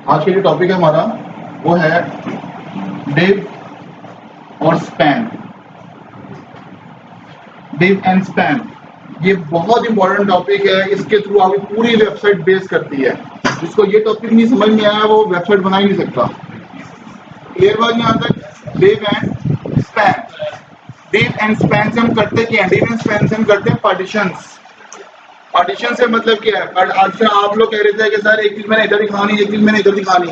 आज का जो टॉपिक है हमारा वो है डिव और स्पैन। डिव एंड स्पैन ये बहुत इंपॉर्टेंट टॉपिक है। इसके थ्रू आपकी पूरी वेबसाइट बेस करती है। जिसको ये टॉपिक नहीं समझ में आया वो वेबसाइट बना ही नहीं सकता। क्लियर बात यहाँ तक? Div and span. Div and span से हम करते क्या है? डिव एंड स्पैन से हम करते हैं पार्टीशंस। पार्टीशन से मतलब क्या है? बट अच्छा आप लोग कह रहे थे कि सर एक चीज मैंने इधर दिखानी, एक चीज मैंने इधर दिखानी।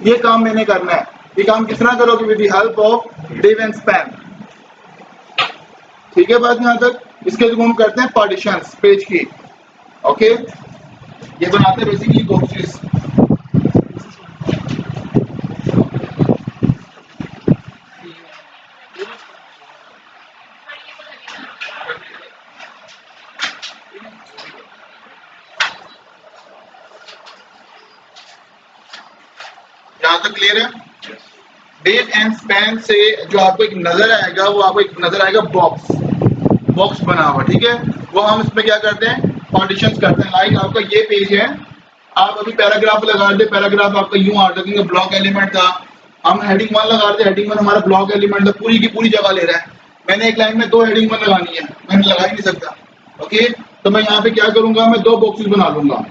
ये काम मैंने करना है। ये काम किस तरह करोगे? With the help of div and span. ठीक है बात यहाँ तक? इसके थ्रू हम करते हैं पार्टीशंस पेज की। ओके, ये बनाते हैं बेसिकली बॉक्सेस। यहाँ तक क्लियर है? डिव एंड स्पैन से जो आपको एक नजर आएगा वो आपको एक नजर आएगा बॉक्स बना हुआ। ठीक है, वो हम इसमें क्या करते हैं? पार्टीशंस करते हैं। लाइक आपका ये पेज है, आप अभी पैराग्राफ लगा दे, पैराग्राफ आपका यूं आ रखेंगे, ब्लॉक एलिमेंट था। हम हेडिंग 1 लगा दे, हेडिंग 1 हमारा ब्लॉक एलिमेंट था, पूरी की पूरी जगह ले रहा है। मैंने एक लाइन में 2 हेडिंग 1 लगानी है, मैंने लगा ही नहीं सकता। ओके, तो मैं यहाँ पे क्या करूंगा? मैं 2 बॉक्सेस बना लूंगा।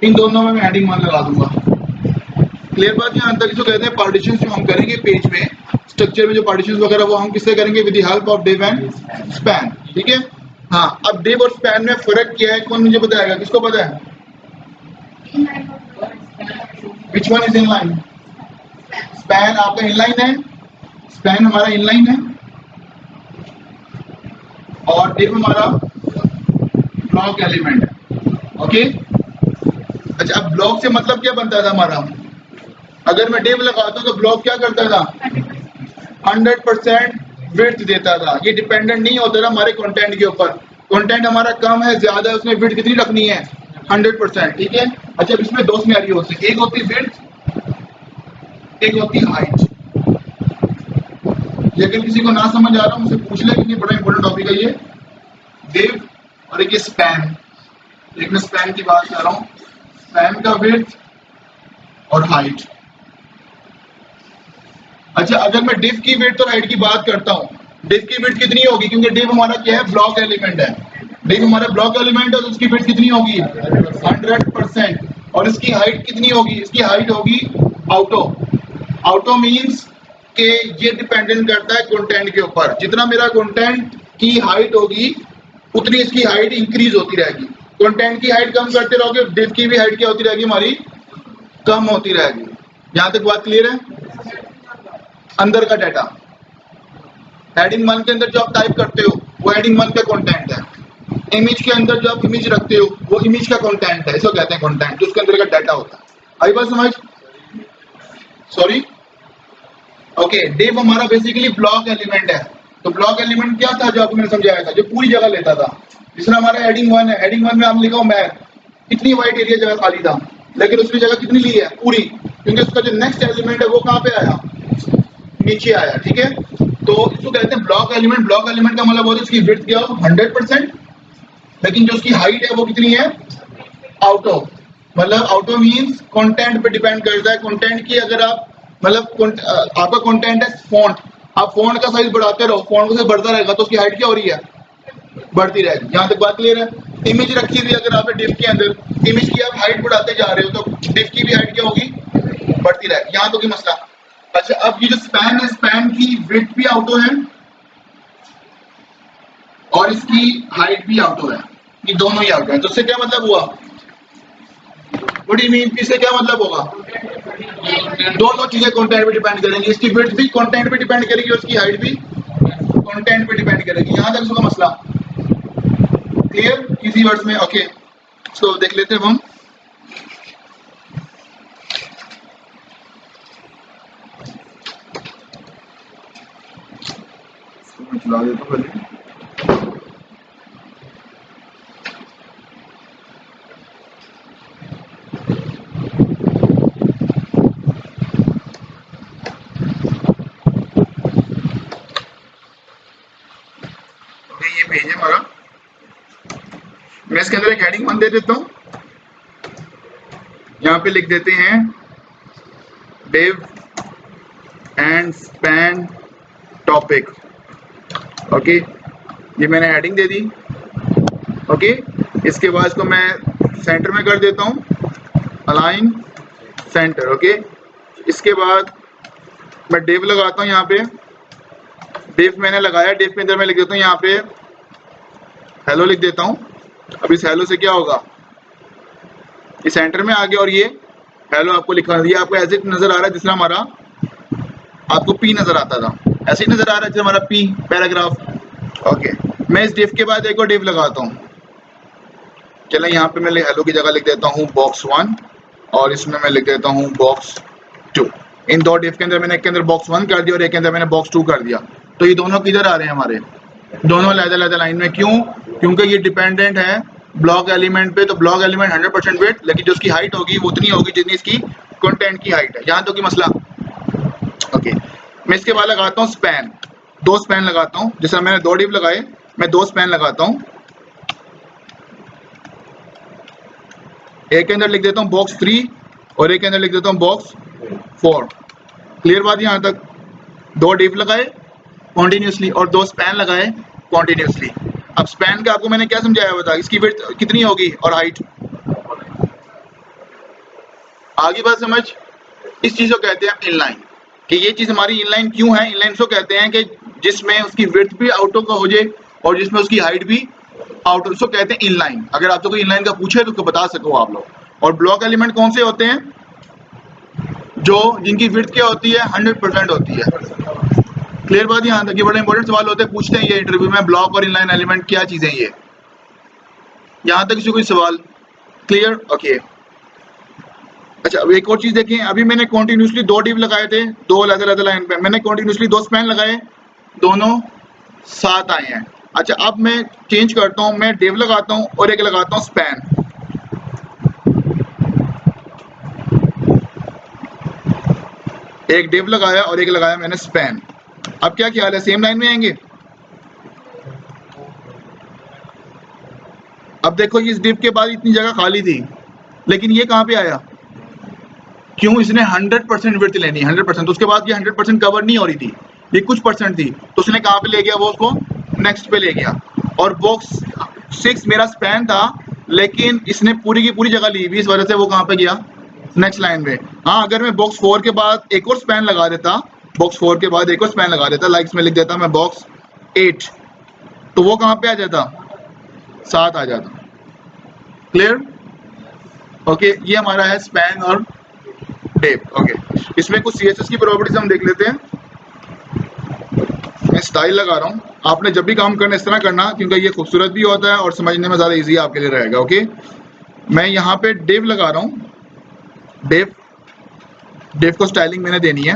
इन दोनों में मैं हेडिंग 1 लगा दूंगा। क्लियर बात यहाँ तक? इसको कहते हैं पार्टीशन। जो हम करेंगे पेज में स्ट्रक्चर में जो पार्टीशन वगैरह वो हम किससे करेंगे? With the help of div and span. ठीक है, हाँ। अब डिव और स्पैन में फर्क क्या है? कौन मुझे बताएगा? किसको पता है? Which one is in line? Span आपका इनलाइन है, स्पैन हमारा इनलाइन है, और डिव हमारा ब्लॉक एलिमेंट है। ओके, अच्छा अब ब्लॉक से मतलब क्या बनता था हमारा? अगर मैं डिव लगाता हूँ तो ब्लॉक क्या करता था? 100% विड्थ देता था। ये डिपेंडेंट नहीं होता था हमारे कंटेंट के ऊपर। कंटेंट हमारा कम है, ज्यादा है, उसमें विड्थ कितनी रखनी है? 100%। ठीक है, अच्छा इसमें 2 सिनेरियो होते हैं, एक होती विड्थ, एक होती हाइट। ये अगर किसी को ना समझ आ रहा हो मुझसे पूछ ले, क्योंकि बड़ा इंपॉर्टेंट टॉपिक है ये। डिव और एक स्पैन। एक मैं स्पैन की बात कर रहा हूँ, स्पैन का विड्थ और हाइट। अच्छा अगर मैं डिव की विड्थ और हाइट की बात करता हूँ, डिव की विड्थ कितनी होगी? क्योंकि डिव हमारा क्या है? ब्लॉक एलिमेंट है। डिव हमारा ब्लॉक एलिमेंट है तो उसकी विड्थ कितनी होगी? 100%। और इसकी हाइट कितनी होगी? इसकी हाइट होगी आउटो। आउटो मीन्स कि ये डिपेंडेंट करता है कंटेंट के ऊपर। जितना मेरा कंटेंट की हाइट होगी उतनी इसकी हाइट इंक्रीज होती रहेगी। कंटेंट की हाइट कम करते रहोगे, डिव की भी हाइट क्या होती रहेगी? हमारी कम होती रहेगी। यहाँ तक बात क्लियर है? अंदर का डाटा हेडिंग 1 के अंदर जो आप टाइप करते हो वो हेडिंग 1 का कंटेंट है। इमेज के अंदर जो आप इमेज रखते हो वो इमेज का कंटेंट है। इसको कहते हैं कंटेंट, जो उसके अंदर का डाटा होता है। आई बात समझ? Sorry, okay. डिव हमारा बेसिकली ब्लॉक एलिमेंट है। तो ब्लॉक एलिमेंट क्या था जो आपको मैंने समझाया था? जो पूरी जगह लेता था। जिसमें हमारा हेडिंग 1 है, हेडिंग 1 में हम लिखा मैप, कितनी वाइट एरिया जगह खाली था, लेकिन उसकी जगह कितनी ली है? पूरी। क्योंकि उसका जो नेक्स्ट एलिमेंट है वो कहाँ पे आया? नीचे आया। ठीक है, तो इसको कहते हैं ब्लॉक एलिमेंट। ब्लॉक एलिमेंट का मतलब होता है इसकी विड्थ क्या हो? 100%, लेकिन जो उसकी हाइट है वो कितनी है? आउटो। मतलब आउटो मींस कंटेंट पे डिपेंड करता है। कंटेंट की अगर आप मतलब आपका कंटेंट है फॉन्ट, आप फॉन्ट का साइज बढ़ाते रहो, फॉन्ट का साइज बढ़ता रहेगा तो उसकी हाइट क्या हो रही है? बढ़ती रहेगी। यहाँ तक बात क्लियर है? इमेज रखी हुई अगर आपने डिव के अंदर, इमेज की आप हाइट बढ़ाते जा रहे हो तो डिव की भी हाइट क्या होगी? बढ़ती रहेगी। यहाँ तो की मसला। अच्छा अब ये जो स्पैन है, स्पैन की विड्थ भी आउटो है और इसकी हाइट भी आउटो है। ये दोनों ही आउटो है। तो इससे क्या मतलब हुआ? What do mean? इससे क्या मतलब होगा? दोनों चीजें कंटेंट पे डिपेंड करेंगी। इसकी विड्थ भी कंटेंट पे डिपेंड करेगी और इसकी हाइट भी कंटेंट पे डिपेंड करेगी। यहां तक इसका मसला क्लियर? इजी वर्ड्स में। ओके, तो देख लेते हैं हम। चला देता हूं पहले। ये पेज है हमारा। मैं इसके अंदर एक हेडिंग 1 दे देता हूँ यहाँ पे लिख देते हैं div and span topic. Okay, ये मैंने हेडिंग दे दी। ओके, इसके बाद इसको मैं सेंटर में कर देता हूँ, अलाइन सेंटर। ओके, इसके बाद मैं div लगाता हूँ यहाँ पे। div मैंने लगाया, div के अंदर मैं लिख देता हूँ यहाँ पे हेलो लिख देता हूँ। अब इस हेलो से क्या होगा, ये सेंटर में आ गया और ये हेलो आपको लिखा, ये आपको ऐसे नजर आ रहा है जिस तरह हमारा आपको पी नजर आता था, ऐसे ही नजर आ रहा है जैसे हमारा पी पैराग्राफ। ओके, मैं इस div के बाद एक और div लगाता हूँ। चलो यहाँ पे मैं हेलो की जगह लिख देता हूँ बॉक्स 1 और इसमें मैं लिख देता हूँ बॉक्स 2। इन दो div के अंदर मैंने एक के अंदर बॉक्स 1 कर दिया और एक के अंदर मैंने बॉक्स 2 कर दिया। तो ये दोनों किधर आ रहे हैं हमारे, दोनों अलग-अलग लाइन में। क्यों? क्योंकि ये डिपेंडेंट है ब्लॉक एलिमेंट पे। तो ब्लॉक एलिमेंट 100% वेट, लेकिन जो उसकी हाइट होगी वो उतनी होगी जितनी इसकी कंटेंट की हाइट है। यहाँ तो की मसला। ओके, मैं इसके बाद लगाता हूँ स्पैन, 2 स्पैन लगाता हूँ। जैसे मैंने 2 div लगाए, मैं 2 स्पैन लगाता हूँ। एक के अंदर लिख देता हूँ बॉक्स 3 और एक के अंदर लिख देता हूँ बॉक्स 4। क्लियर बात यहाँ तक? 2 div लगाए कॉन्टिन्यूसली और 2 स्पैन लगाए कॉन्टिन्यूसली। अब स्पैन का आपको मैंने क्या समझाया बता, इसकी विड्थ कितनी होगी और हाइट। आगे बात समझ। इस चीज को कहते हैं इनलाइन, कि ये चीज हमारी इनलाइन क्यों है। इनलाइन को कहते हैं कि जिसमें उसकी विड्थ भी आउटर का हो जाए और जिसमें उसकी हाइट भी आउटर, उसको कहते हैं इनलाइन। अगर आपको कोई इनलाइन का पूछे तो उसको बता सको आप लोग। और ब्लॉक एलिमेंट कौन से होते हैं, जो जिनकी विड्थ क्या होती है 100% होती है। क्लियर बात यहाँ तक? ये बड़े इंपॉर्टेंट सवाल होते हैं, पूछते हैं ये इंटरव्यू में, ब्लॉक और इनलाइन एलिमेंट क्या चीजें ये। यहाँ तक किसी कोई सवाल? क्लियर? ओके। अच्छा, अब एक और चीज देखें, अभी मैंने कॉन्टिन्यूसली 2 div लगाए थे, 2 अलग अलग लाइन पे मैंने कॉन्टिन्यूसली 2 स्पैन लगाए, दोनों साथ आए हैं। अच्छा, अब मैं चेंज करता हूँ, मैं div लगाता हूँ और एक लगाता हूँ स्पैन। एक div लगाया और एक लगाया मैंने स्पैन। अब क्या ख्याल है, सेम लाइन में आएंगे? अब देखो, इस div के बाद इतनी जगह खाली थी, लेकिन ये कहाँ पे आया? क्यों? इसने 100% विड्थ लेनी, 100%। तो उसके बाद ये 100% कवर नहीं हो रही थी, ये कुछ परसेंट थी, तो उसने कहाँ पे ले गया, वो उसको नेक्स्ट पे ले गया। और बॉक्स 6 मेरा स्पैन था, लेकिन इसने पूरी की पूरी जगह ली हुई, इस वजह से वो कहाँ पे गया, नेक्स्ट लाइन में। हाँ, अगर मैं बॉक्स 4 के बाद एक और स्पैन लगा देता, बॉक्स 4 के बाद एक और स्पैन लगा देता, लाइक्स में लिख देता मैं बॉक्स 8, तो वो कहाँ पे आ जाता, 7 आ जाता। क्लियर? ओके, ये हमारा है स्पैन और div। ओके, इसमें कुछ CSS की प्रॉपर्टीज हम देख लेते हैं। मैं स्टाइल लगा रहा हूँ, आपने जब भी काम करना इस तरह करना, क्योंकि ये खूबसूरत भी होता है और समझने में ज़्यादा इजी आपके लिए रहेगा। ओके, मैं यहाँ पे div लगा रहा हूँ, div को स्टाइलिंग मैंने देनी है।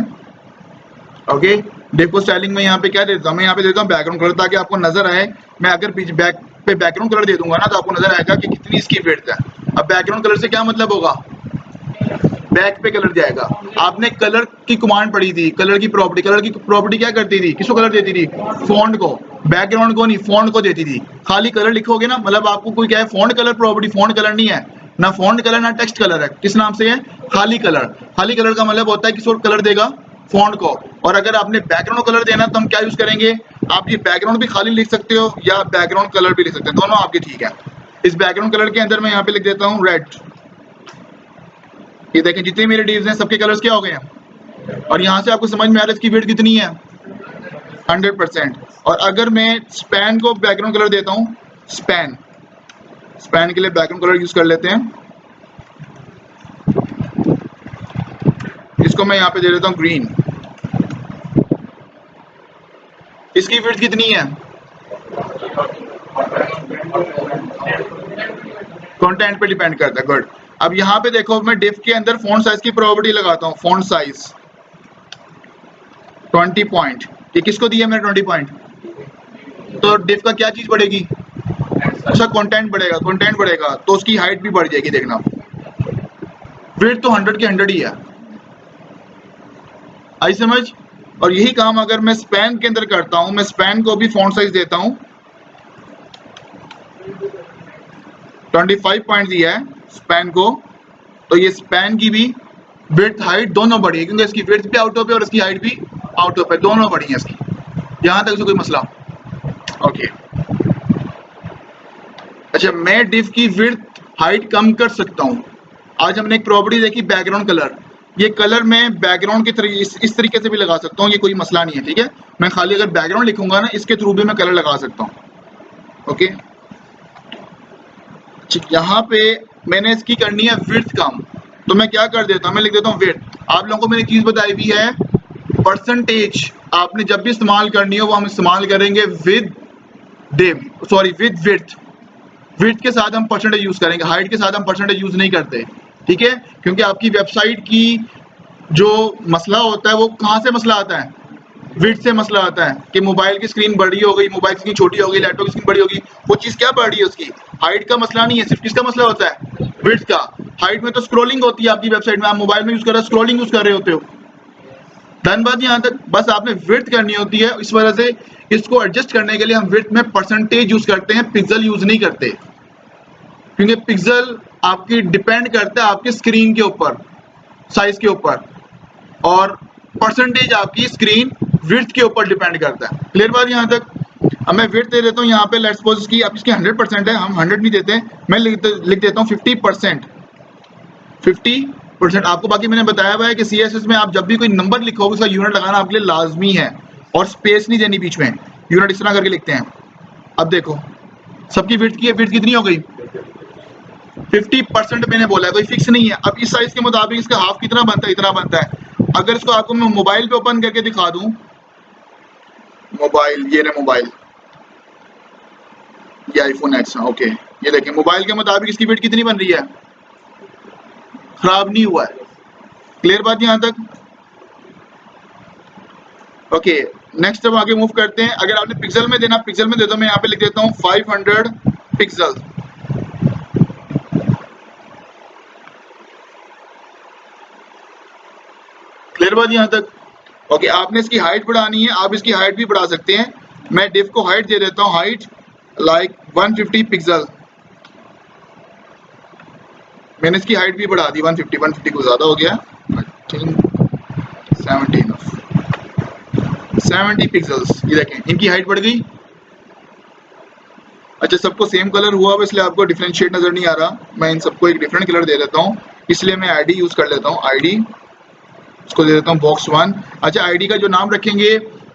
ओके, div को स्टाइलिंग में यहाँ पे क्या देता हूँ, मैं यहाँ पे देता हूँ बैकग्राउंड कलर, ताकि आपको नजर आए। मैं अगर बैक पे बैकग्राउंड कलर दे दूंगा ना, तो आपको नजर आएगा कि कितनी इसकी विड्थ है। अब बैकग्राउंड कलर से क्या मतलब होगा, बैक पे कलर जाएगा। आपने कलर की कमांड पढ़ी थी, कलर की प्रॉपर्टी क्या करती थी, किसको कलर देती थी, फॉन्ट को, बैकग्राउंड को नहीं, फॉन्ट को देती थी। खाली कलर लिखोगे ना, मतलब आपको कोई क्या है, font colour property, font colour नहीं है ना, फॉन्ट कलर ना टेक्स्ट कलर है। किस नाम से है, खाली कलर। खाली कलर का मतलब होता है किसी और कलर देगा, फॉन्ट को। और अगर आपने बैकग्राउंड कलर देना तो हम क्या यूज करेंगे, आप ये बैकग्राउंड भी खाली लिख सकते हो या बैकग्राउंड कलर भी लिख सकते हैं, दोनों आपके ठीक है। इस बैकग्राउंड कलर के अंदर मैं यहाँ पे लिख देता हूँ रेड। ये देखें, जितने मेरे divs हैं सबके कलर्स क्या हो गए हैं। और यहाँ से आपको समझ में आ रहा है इसकी विड्थ कितनी है, 100%। और अगर मैं स्पैन को बैकग्राउंड कलर देता हूँ, स्पैन के लिए बैकग्राउंड कलर यूज कर लेते हैं। इसको मैं यहाँ पे दे देता हूँ ग्रीन। इसकी विड्थ कितनी है, कंटेंट पे डिपेंड करता है। गुड। अब यहाँ पे देखो, मैं div के अंदर फॉन्ट साइज की प्रॉपर्टी लगाता हूँ, फॉन्ट साइज 20 पॉइंट। ये किसको दिया मैंने 20 पॉइंट, तो div का क्या चीज बढ़ेगी, उसका कंटेंट बढ़ेगा, कंटेंट बढ़ेगा तो उसकी हाइट भी बढ़ जाएगी। देखना, विड्थ तो 100 की 100 ही है, आई समझ। और यही काम अगर मैं स्पैन के अंदर करता हूँ, मैं स्पैन को भी फॉन्ट साइज देता हूँ, 25 पॉइंट दिया है स्पैन को, तो ये स्पैन की भी विड्थ हाइट दोनों बढ़ी है, क्योंकि इसकी विड्थ भी आउट ऑफ है और इसकी हाइट भी आउट ऑफ है, दोनों बढ़ी है इसकी। यहां तक कोई मसला? ओके। अच्छा, मैं डिव की विड्थ हाइट कम कर सकता हूं। आज हमने एक प्रॉपर्टी देखी बैकग्राउंड कलर। ये कलर मैं बैकग्राउंड की तरह इस तरीके से भी लगा सकता हूँ, ये कोई मसला नहीं है, ठीक है। मैं खाली अगर बैकग्राउंड लिखूंगा ना, इसके थ्रू भी मैं कलर लगा सकता हूँ। ओके, यहाँ पे मैंने इसकी करनी है विड्थ कम, तो मैं क्या कर देता हूँ, मैं लिख देता हूँ विड्थ। आप लोगों को मैंने चीज बताई हुई है, परसेंटेज आपने जब भी इस्तेमाल करनी हो वो हम इस्तेमाल करेंगे with div, sorry with width. Width के साथ हम परसेंटेज यूज करेंगे, हाइट के साथ हम परसेंटेज यूज नहीं करते, ठीक है। क्योंकि आपकी वेबसाइट की जो मसला होता है वो कहाँ से मसला आता है, विड्थ से मसला आता है कि मोबाइल की स्क्रीन बड़ी हो गई, मोबाइल की स्क्रीन छोटी हो गई, लैपटॉप की स्क्रीन बड़ी होगी। वो चीज क्या बढ़ रही है, उसकी हाइट का मसला नहीं है, सिर्फ किसका मसला होता है, विड्थ का। हाइट में तो स्क्रॉलिंग होती है आपकी वेबसाइट में, आप मोबाइल में यूज कर रहे हो, स्क्रॉलिंग यूज कर रहे होते हो। डन बात यहाँ तक। बस आपने विड्थ करनी होती है, इस वजह से इसको एडजस्ट करने के लिए हम विड्थ में परसेंटेज यूज करते हैं, पिक्सल यूज नहीं करते, क्योंकि पिक्सल आपकी डिपेंड करता है आपकी स्क्रीन के ऊपर, साइज के ऊपर, और परसेंटेज आपकी स्क्रीन विड्थ के ऊपर डिपेंड करता है। क्लियर बात यहाँ तक। अब मैं विड्थ दे देता हूँ यहाँ पे, लेट्स सपोज की अब इसकी 100% है, हम 100 नहीं देते, मैं लिख देता हूँ 50%। 50%। आपको बाकी मैंने बताया हुआ है कि CSS में आप जब भी कोई नंबर लिखोगे उसका यूनिट लगाना आपके लिए लाजमी है, और स्पेस नहीं देनी बीच में, यूनिट इस तरह करके लिखते हैं। अब देखो सबकी विड्थ की है, विड्थ कितनी हो गई, 50% मैंने बोला है, कोई फिक्स नहीं है। अब इस साइज के मुताबिक इसका हाफ कितना बनता है, इतना बनता है। अगर इसको आपको मैं मोबाइल पे ओपन करके दिखा दूं, मोबाइल, ये रहा मोबाइल, ये आईफोन एक्स, ओके, ये देखें मोबाइल के मुताबिक इसकी विड्थ कितनी बन रही है, खराब नहीं हुआ है। क्लियर बात यहाँ तक। ओके, नेक्स्ट अब आगे मूव करते हैं। अगर आपने पिक्सल में देना, पिक्सल में देता हूं, मैं यहाँ पे लिख देता हूँ 500 पिक्सल। क्लियर बात यहाँ तक। ओके, आपने इसकी हाइट बढ़ानी है, आप इसकी हाइट भी बढ़ा सकते हैं। मैं डिव को हाइट दे देता हूँ, हाइट लाइक 150 पिक्सल। मैंने इसकी हाइट भी बढ़ा दी 150 को ज्यादा हो गया, आई थिंक 70 पिक्सल्स। ये देखें इनकी हाइट बढ़ गई। अच्छा, सबको सेम कलर हुआ, इसलिए आपको डिफरेंशिएट नजर नहीं आ रहा। मैं इन सबको एक डिफरेंट कलर दे देता हूँ, इसलिए मैं आईडी यूज कर लेता हूँ। आईडी इसको दे देता हूँ बॉक्स 1। अच्छा, आईडी का जो नाम रखेंगे,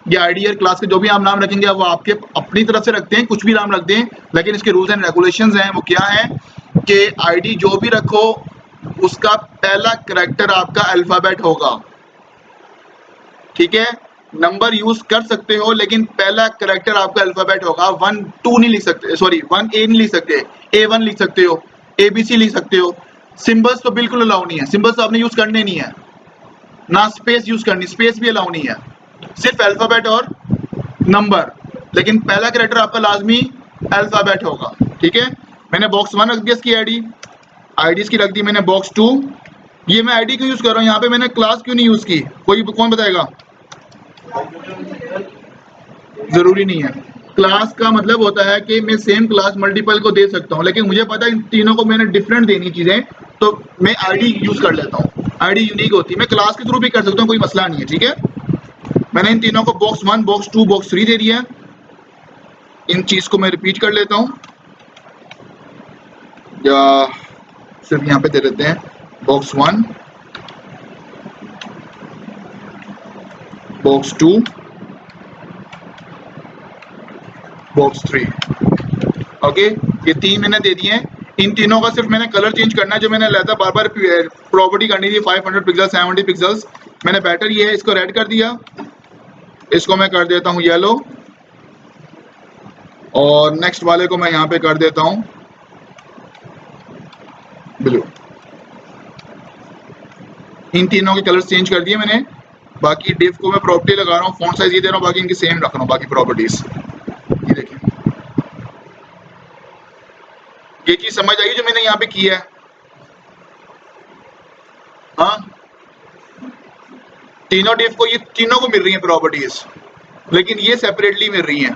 ये आईडी या क्लास के जो भी आप नाम रखेंगे वो आपके अपनी तरफ से रखते हैं, कुछ भी नाम रख दें, लेकिन इसके रूल्स एंड रेगुलेशंस हैं। वो क्या है कि आईडी जो भी रखो उसका पहला करैक्टर आपका अल्फाबेट होगा, ठीक है। नंबर यूज कर सकते हो लेकिन पहला करैक्टर आपका अल्फाबेट होगा। 1 2 नहीं लिख सकते, सॉरी 1 A नहीं लिख सकते, A1 लिख सकते हो, ABC लिख सकते हो। सिंबल्स तो बिल्कुल अलाउ नहीं है, सिंबल्स आपने यूज करने नहीं है, ना स्पेस यूज करनी, स्पेस भी अलाउ नहीं है, सिर्फ अल्फाबेट और नंबर। लेकिन पहला कैरेक्टर आपका लाजमी अल्फाबेट होगा, ठीक है। मैंने बॉक्स 1 रख दिया इसकी आईडी की रख दी मैंने बॉक्स 2। ये मैं आईडी क्यों यूज कर रहा हूँ, यहाँ पे मैंने क्लास क्यों नहीं यूज की, कोई कौन बताएगा। जरूरी नहीं है। क्लास का मतलब होता है कि मैं सेम क्लास मल्टीपल को दे सकता हूँ, लेकिन मुझे पता है इन तीनों को मैंने डिफरेंट देनी चीजें, तो मैं आईडी यूज कर लेता हूँ। आईडी यूनिक होती है, मैं क्लास के थ्रू भी कर सकता हूँ, कोई मसला नहीं है, ठीक है। मैंने इन तीनों को बॉक्स 1 बॉक्स 2 बॉक्स 3 दे दिया है। इन चीज को मैं रिपीट कर लेता हूँ, या सिर्फ यहाँ पे दे देते हैं बॉक्स 1 बॉक्स 2 बॉक्स 3। ओके, ये 3 मैंने दे दिए हैं। इन तीनों का सिर्फ मैंने कलर चेंज करना है, जो मैंने लेता बार बार प्रॉपर्टी करनी थी 500 पिक्सल 70 पिक्सल्स। मैंने बेटर ये है, इसको रेड कर दिया, इसको मैं कर देता हूँ येलो, और नेक्स्ट वाले को मैं यहाँ पे कर देता हूँ ब्लू। इन तीनों के कलर्स चेंज कर दिए मैंने। बाकी डिव को मैं प्रॉपर्टी लगा रहा हूँ, फॉन्ट साइज ये दे रहा हूँ, बाकी इनकी सेम रख रहा हूँ बाकी प्रॉपर्टीज। ये देखिए, ये चीज समझ आई जो मैंने यहाँ पे की है। हाँ, तीनों डिव को, ये तीनों को मिल रही है प्रॉपर्टीज, लेकिन ये सेपरेटली मिल रही हैं।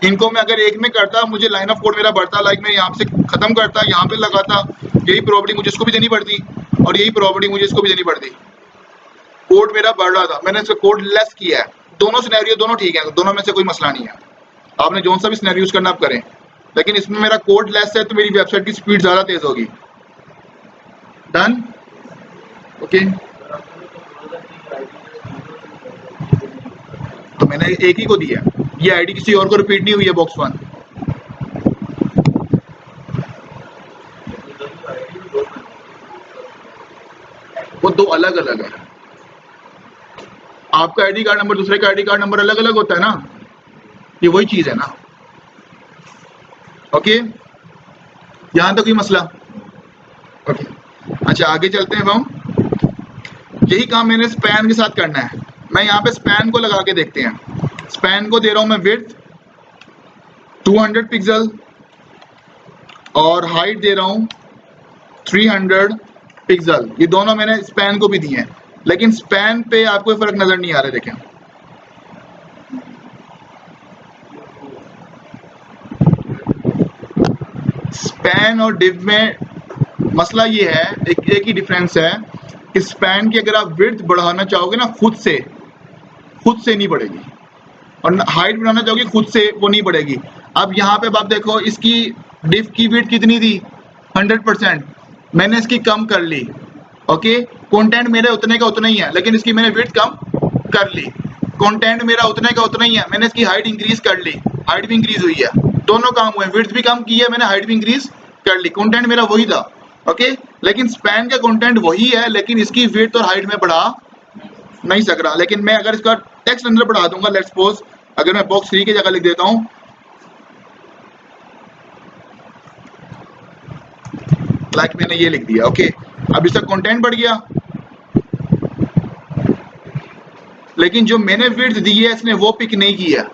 इनको मैं अगर एक में करता, मुझे लाइन ऑफ कोड मेरा बढ़ता, लाइक मैं यहाँ से खत्म करता, यहाँ पे लगाता, यही प्रॉपर्टी मुझे इसको भी देनी पड़ती और यही प्रॉपर्टी मुझे इसको भी देनी पड़ती। कोड मेरा बढ़ रहा था, मैंने इसका कोड लेस किया है। दोनों सिनेरियो दोनों ठीक है, दोनों में से कोई मसला नहीं है, आपने जो सा भी सिनेरियो यूज करना आप करें, लेकिन इसमें मेरा कोड लेस है तो मेरी वेबसाइट की स्पीड ज्यादा तेज होगी। Done, okay. तो मैंने एक ही को दिया, ये आईडी किसी और को रिपीट नहीं हुई है बॉक्स 1। वो दो अलग अलग है, आपका आईडी कार्ड नंबर दूसरे का आईडी कार्ड नंबर अलग अलग होता है ना, ये वही चीज है ना। ओके, यहां तक कोई मसला? ओके, अच्छा आगे चलते हैं हम। यही काम मैंने स्पैन के साथ करना है। मैं यहाँ पे स्पैन को लगा के देखते हैं। स्पैन को दे रहा हूं मैं विड्थ 200 पिक्सल और हाइट दे रहा हूं 300 पिक्सल। ये दोनों मैंने स्पैन को भी दिए हैं, लेकिन स्पैन पे आपको फर्क नजर नहीं आ रहा। देखें, स्पैन और डिव में मसला ये है, एक ही डिफरेंस है कि स्पैन की अगर आप विड्थ बढ़ाना चाहोगे ना, खुद से नहीं बढ़ेगी, और हाइट बढ़ाना चाहोगे खुद से वो नहीं बढ़ेगी। अब यहाँ पे आप देखो, इसकी डिव की विड्थ कितनी थी? 100%। मैंने इसकी कम कर ली। ओके, कंटेंट मेरे उतने का उतना ही है, लेकिन इसकी मैंने विड्थ कम कर ली। कंटेंट मेरा उतने का उतना ही है, मैंने इसकी हाइट इंक्रीज कर ली, हाइट भी इंक्रीज हुई है, दोनों काम हुए, विड्थ भी कम की है मैंने, हाइट भी इंक्रीज कर ली। कंटेंट मेरा वही था, ओके, लेकिन स्पैन का कंटेंट वही है, लेकिन इसकी विड्थ और हाइट में बढ़ा नहीं सक रहा। लेकिन मैं अगर इसका टेक्स्ट अंदर बढ़ा दूंगा, लेट्स सपोज अगर मैं बॉक्स 3 की जगह लिख देता हूं लाइक मैंने ये लिख दिया, ओके, अब इसका कंटेंट बढ़ गया, लेकिन जो मैंने विड्थ दी है इसने वो पिक नहीं की है।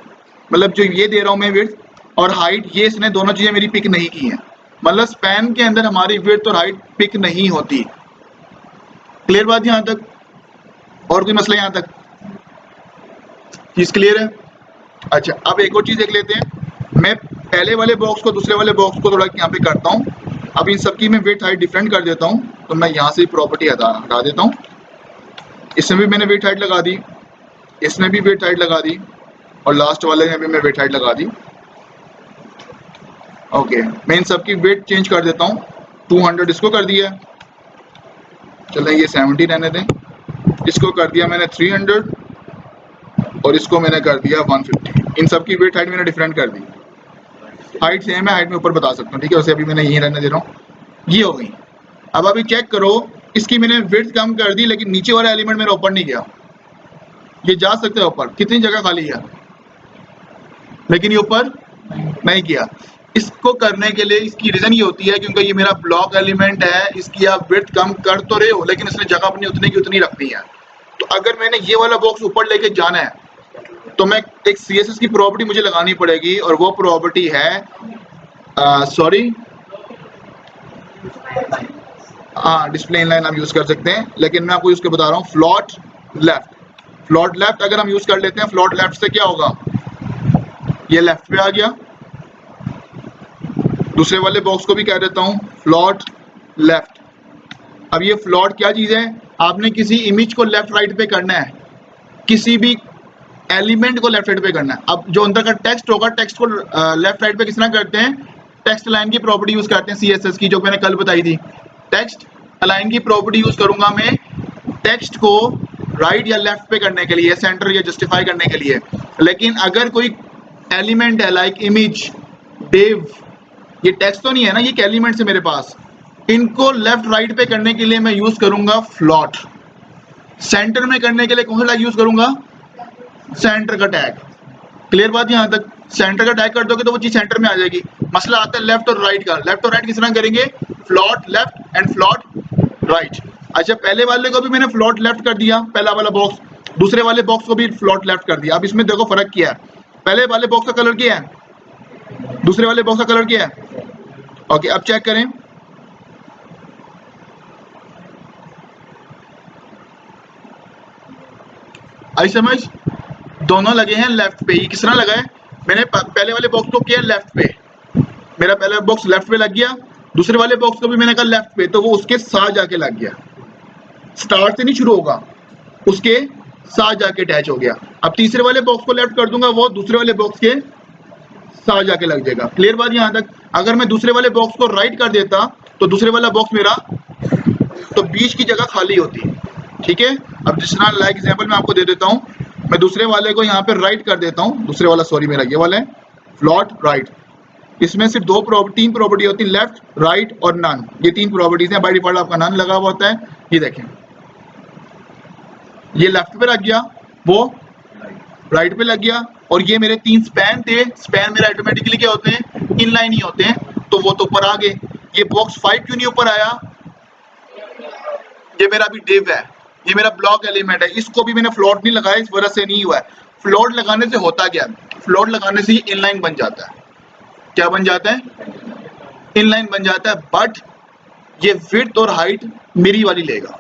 मतलब जो ये दे रहा हूं मैं विड्थ और हाइट, ये इसने दोनों चीजें मेरी पिक नहीं की हैं। मतलब स्पैन के अंदर हमारी विड्थ और हाइट पिक नहीं होती। क्लियर बात यहां तक? और कोई मसला यहां तक? चीज क्लियर है? अच्छा, अब एक और चीज देख लेते हैं। मैं पहले वाले बॉक्स को दूसरे वाले बॉक्स को थोड़ा यहाँ पे करता हूँ। अब इन सबकी मैं विड्थ हाइट डिफरेंट कर देता हूँ, तो मैं यहाँ से प्रॉपर्टी हटा देता हूँ। इसमें भी मैंने विड्थ हाइट लगा दी, इसमें भी विड्थ हाइट लगा दी, और लास्ट वाले में भी मैं विड्थ हाइट लगा दी। ओके, मैं इन सबकी विड्थ चेंज कर देता हूँ। 200 इसको कर दिया, चलें ये 70 रहने दें। इसको कर दिया मैंने 300 और इसको मैंने कर दिया 150। इन सबकी विड्थ हाइट मैंने डिफरेंट कर दी। हाइट सेम है, हाइट में ऊपर बता सकता हूँ, ठीक है, वैसे अभी मैंने यहीं रहने दे रहा हूँ। ये हो गई। अब अभी चेक करो, इसकी मैंने विड्थ कम कर दी, लेकिन नीचे वाला एलिमेंट मेरा ऊपर नहीं गया। ये जा सकते हैं ऊपर, कितनी जगह खाली है, लेकिन ये ऊपर नहीं किया। इसको करने के लिए इसकी रीजन ये होती है क्योंकि ये मेरा ब्लॉक एलिमेंट है, इसकी आप विड्थ कम कर तो रहे हो, लेकिन इसने जगह अपनी उतनी की उतनी रखनी है। तो अगर मैंने ये वाला बॉक्स ऊपर लेके जाना है तो मैं एक CSS की प्रॉपर्टी मुझे लगानी पड़ेगी, और वो प्रॉपर्टी है सॉरी डिस्प्ले लाइन हम यूज कर सकते हैं, लेकिन मैं आपको उसके बता रहा हूँ फ्लोट लेफ्ट। फ्लोट लेफ्ट अगर हम यूज कर लेते हैं, फ्लोट लेफ्ट से क्या होगा, ये लेफ्ट पे आ गया। दूसरे वाले बॉक्स को भी कह देता हूँ फ्लोट लेफ्ट। अब ये फ्लोट क्या चीज है, आपने किसी इमेज को लेफ्ट राइट पे करना है, किसी भी एलिमेंट को लेफ्ट राइट पे करना है। अब जो अंदर का टेक्स्ट होगा, टेक्स्ट को लेफ्ट राइट पे किस तरह करते हैं, टेक्स्ट अलाइन की प्रॉपर्टी यूज करते हैं CSS की, जो मैंने कल बताई थी। टेक्स्ट अलाइन की प्रॉपर्टी यूज करूंगा मैं टेक्स्ट को राइट या लेफ्ट पे करने के लिए, सेंटर या जस्टिफाई करने के लिए। लेकिन अगर कोई एलिमेंट है लाइक इमेज, डिव, ये टेक्स्ट तो नहीं है ना, ये एलिमेंट्स है मेरे पास, इनको लेफ्ट राइट पे करने के लिए मैं यूज करूंगा फ्लोट। सेंटर में करने के लिए कौन सा टैग यूज करूंगा, सेंटर का टैग। क्लियर बात यहां तक? सेंटर का टैग कर दोगे तो वो चीज सेंटर में आ जाएगी। मसला आता है लेफ्ट और राइट का। लेफ्ट और राइट किस तरह करेंगे, float left and float right. अच्छा, पहले वाले को भी मैंने फ्लोट लेफ्ट कर दिया, पहला वाला बॉक्स, दूसरे वाले बॉक्स को भी फ्लोट लेफ्ट कर दिया। अब इसमें देखो फर्क क्या है, पहले वाले बॉक्स का कलर क्या है, दूसरे वाले बॉक्स का कलर क्या है। ओके, अब चेक करें, आई समझ, दोनों लगे हैं लेफ्ट पे। ये किस तरह लगा है, मैंने पहले वाले बॉक्स को किया लेफ्ट पे, मेरा पहला बॉक्स लेफ्ट पे लग गया, दूसरे वाले बॉक्स को भी मैंने कहा लेफ्ट पे, तो वो उसके साथ जाके लग गया, स्टार्ट से नहीं शुरू होगा, उसके साथ जाके अटैच हो गया। अब तीसरे वाले बॉक्स को लेफ्ट कर दूंगा, वो दूसरे वाले बॉक्स के साथ जाके लग जाएगा। क्लियर बात यहां तक? अगर मैं दूसरे वाले बॉक्स को राइट कर देता तो दूसरे वाला बॉक्स मेरा तो बीच की जगह खाली होती, ठीक है। अब जिस तरह लाइक एग्जांपल मैं आपको दे देता हूं, मैं दूसरे वाले को यहाँ पे राइट कर देता हूँ, दूसरे वाला सॉरी मेरा ये वाला है फ्लॉट राइट, इसमें सिर्फ तीन प्रॉपर्टी होती है, लेफ्ट राइट और नन, ये तीन प्रॉपर्टीज हैं। बाय डिफॉल्ट आपका नन लगा हुआ होता है। ये देखें, ये लेफ्ट पे लग गया, वो राइट पे लग गया, और ये मेरे तीन स्पैन थे, स्पैन मेरे ऑटोमेटिकली क्या होते हैं, इनलाइन ही होते हैं, तो वो तो ऊपर आ गए। ये बॉक्स 5 क्यों नहीं ऊपर आया? ये मेरा अभी डिव है, ये मेरा ब्लॉक एलिमेंट है, इसको भी मैंने फ्लोट नहीं लगाया, इस वजह से नहीं हुआ है। फ्लोट लगाने से होता क्या है, फ्लोट लगाने से ये इनलाइन बन जाता है। क्या बन जाता है? इनलाइन बन जाता है, बट ये विड्थ और हाइट मेरी वाली लेगा।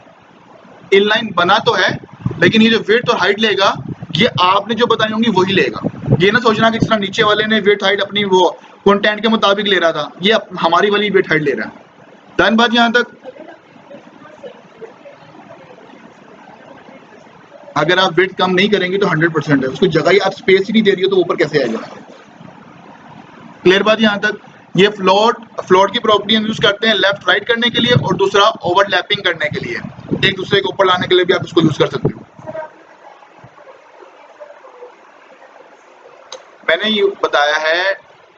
इनलाइन बना तो है, लेकिन ये जो विड्थ और हाइट लेगा, ये आपने जो बताई होंगी वही लेगा। ये ना सोचना कि जिस तरह नीचे वाले ने विड्थ हाइट अपनी वो कंटेंट के मुताबिक ले रहा था, ये हमारी वाली विड्थ हाइट ले रहा है। डन बात यहां तक? अगर आप विड्थ कम नहीं करेंगे तो 100% है, उसको जगह ही आप स्पेस ही नहीं दे रही हो तो ऊपर कैसे आएगा? क्लियर बात यहां तक? ये फ्लोट की प्रॉपर्टी हम यूज करते हैं लेफ्ट राइट करने के लिए, और दूसरा ओवरलैपिंग करने के लिए, एक दूसरे को ऊपर लाने के लिए भी आप इसको यूज कर सकते हो। मैंने ये बताया है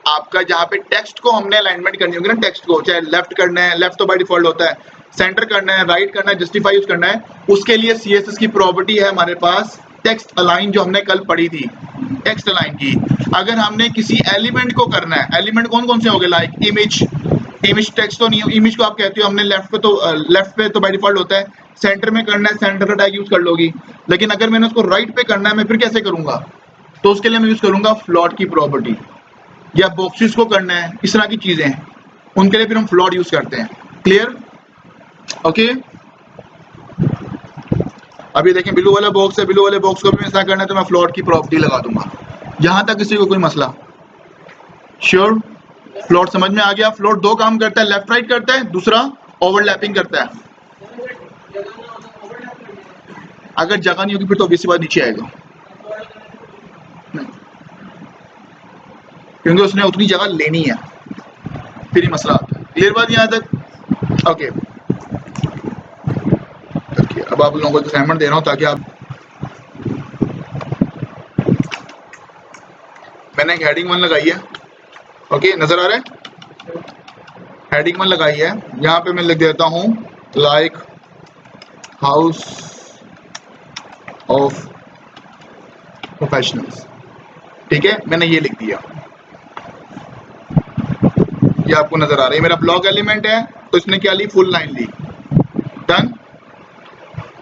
आपका, जहाँ पे टेक्स्ट को हमने अलाइनमेंट करनी होगी ना, टेक्स्ट को चाहे लेफ्ट करना है, लेफ्ट तो बाय डिफॉल्ट होता है, सेंटर करना है, राइट करना है, जस्टिफाई यूज करना है, उसके लिए सीएसएस की प्रॉपर्टी है हमारे पास टेक्स्ट अलाइन, जो हमने कल पढ़ी थी टेक्स्ट अलाइन की। अगर हमने किसी एलिमेंट को करना है, एलिमेंट कौन कौन से हो गए, लाइक इमेज टेक्स्ट तो नहीं हो, इमेज को आप कहते हो हमने लेफ्ट पे तो बाय डिफॉल्ट होता है, सेंटर में करना है सेंटर का टैग यूज कर लोगी, लेकिन अगर मैंने उसको राइट पे करना है, मैं फिर कैसे करूंगा? तो उसके लिए मैं यूज करूंगा फ्लॉट की प्रॉपर्टी, या बॉक्सेस को करना है, इस तरह की चीजें हैं, उनके लिए फिर हम फ्लॉट यूज करते हैं। क्लियर? ओके। अभी देखें ब्लू वाला बॉक्स है, ब्लू वाले बॉक्स को भी ऐसा करना है तो मैं फ्लॉट की प्रॉपर्टी लगा दूंगा। यहां तक किसी को कोई मसला? श्योर? फ्लॉट समझ में आ गया? फ्लॉट दो काम करता है, लेफ्ट राइट करता है, दूसरा ओवरलैपिंग करता है। अगर जगह नहीं होगी फिर तो ऑब्वियसली बात नीचे आएगा, क्योंकि उसने उतनी जगह लेनी है, फिर ही मसला आता है। क्लियर बात यहां तक? ओके, अब आप लोगों को असाइनमेंट दे रहा हूं ताकि आप, मैंने एक हेडिंग 1 लगाई है, ओके नजर आ रहा है? हेडिंग 1 लगाई है, यहाँ पे मैं लिख देता हूँ लाइक हाउस ऑफ प्रोफेशनल्स, ठीक है, मैंने ये लिख दिया, ये आपको नजर आ रहा है, मेरा ब्लॉक एलिमेंट है, तो इसने क्या ली, फुल लाइन ली। डन।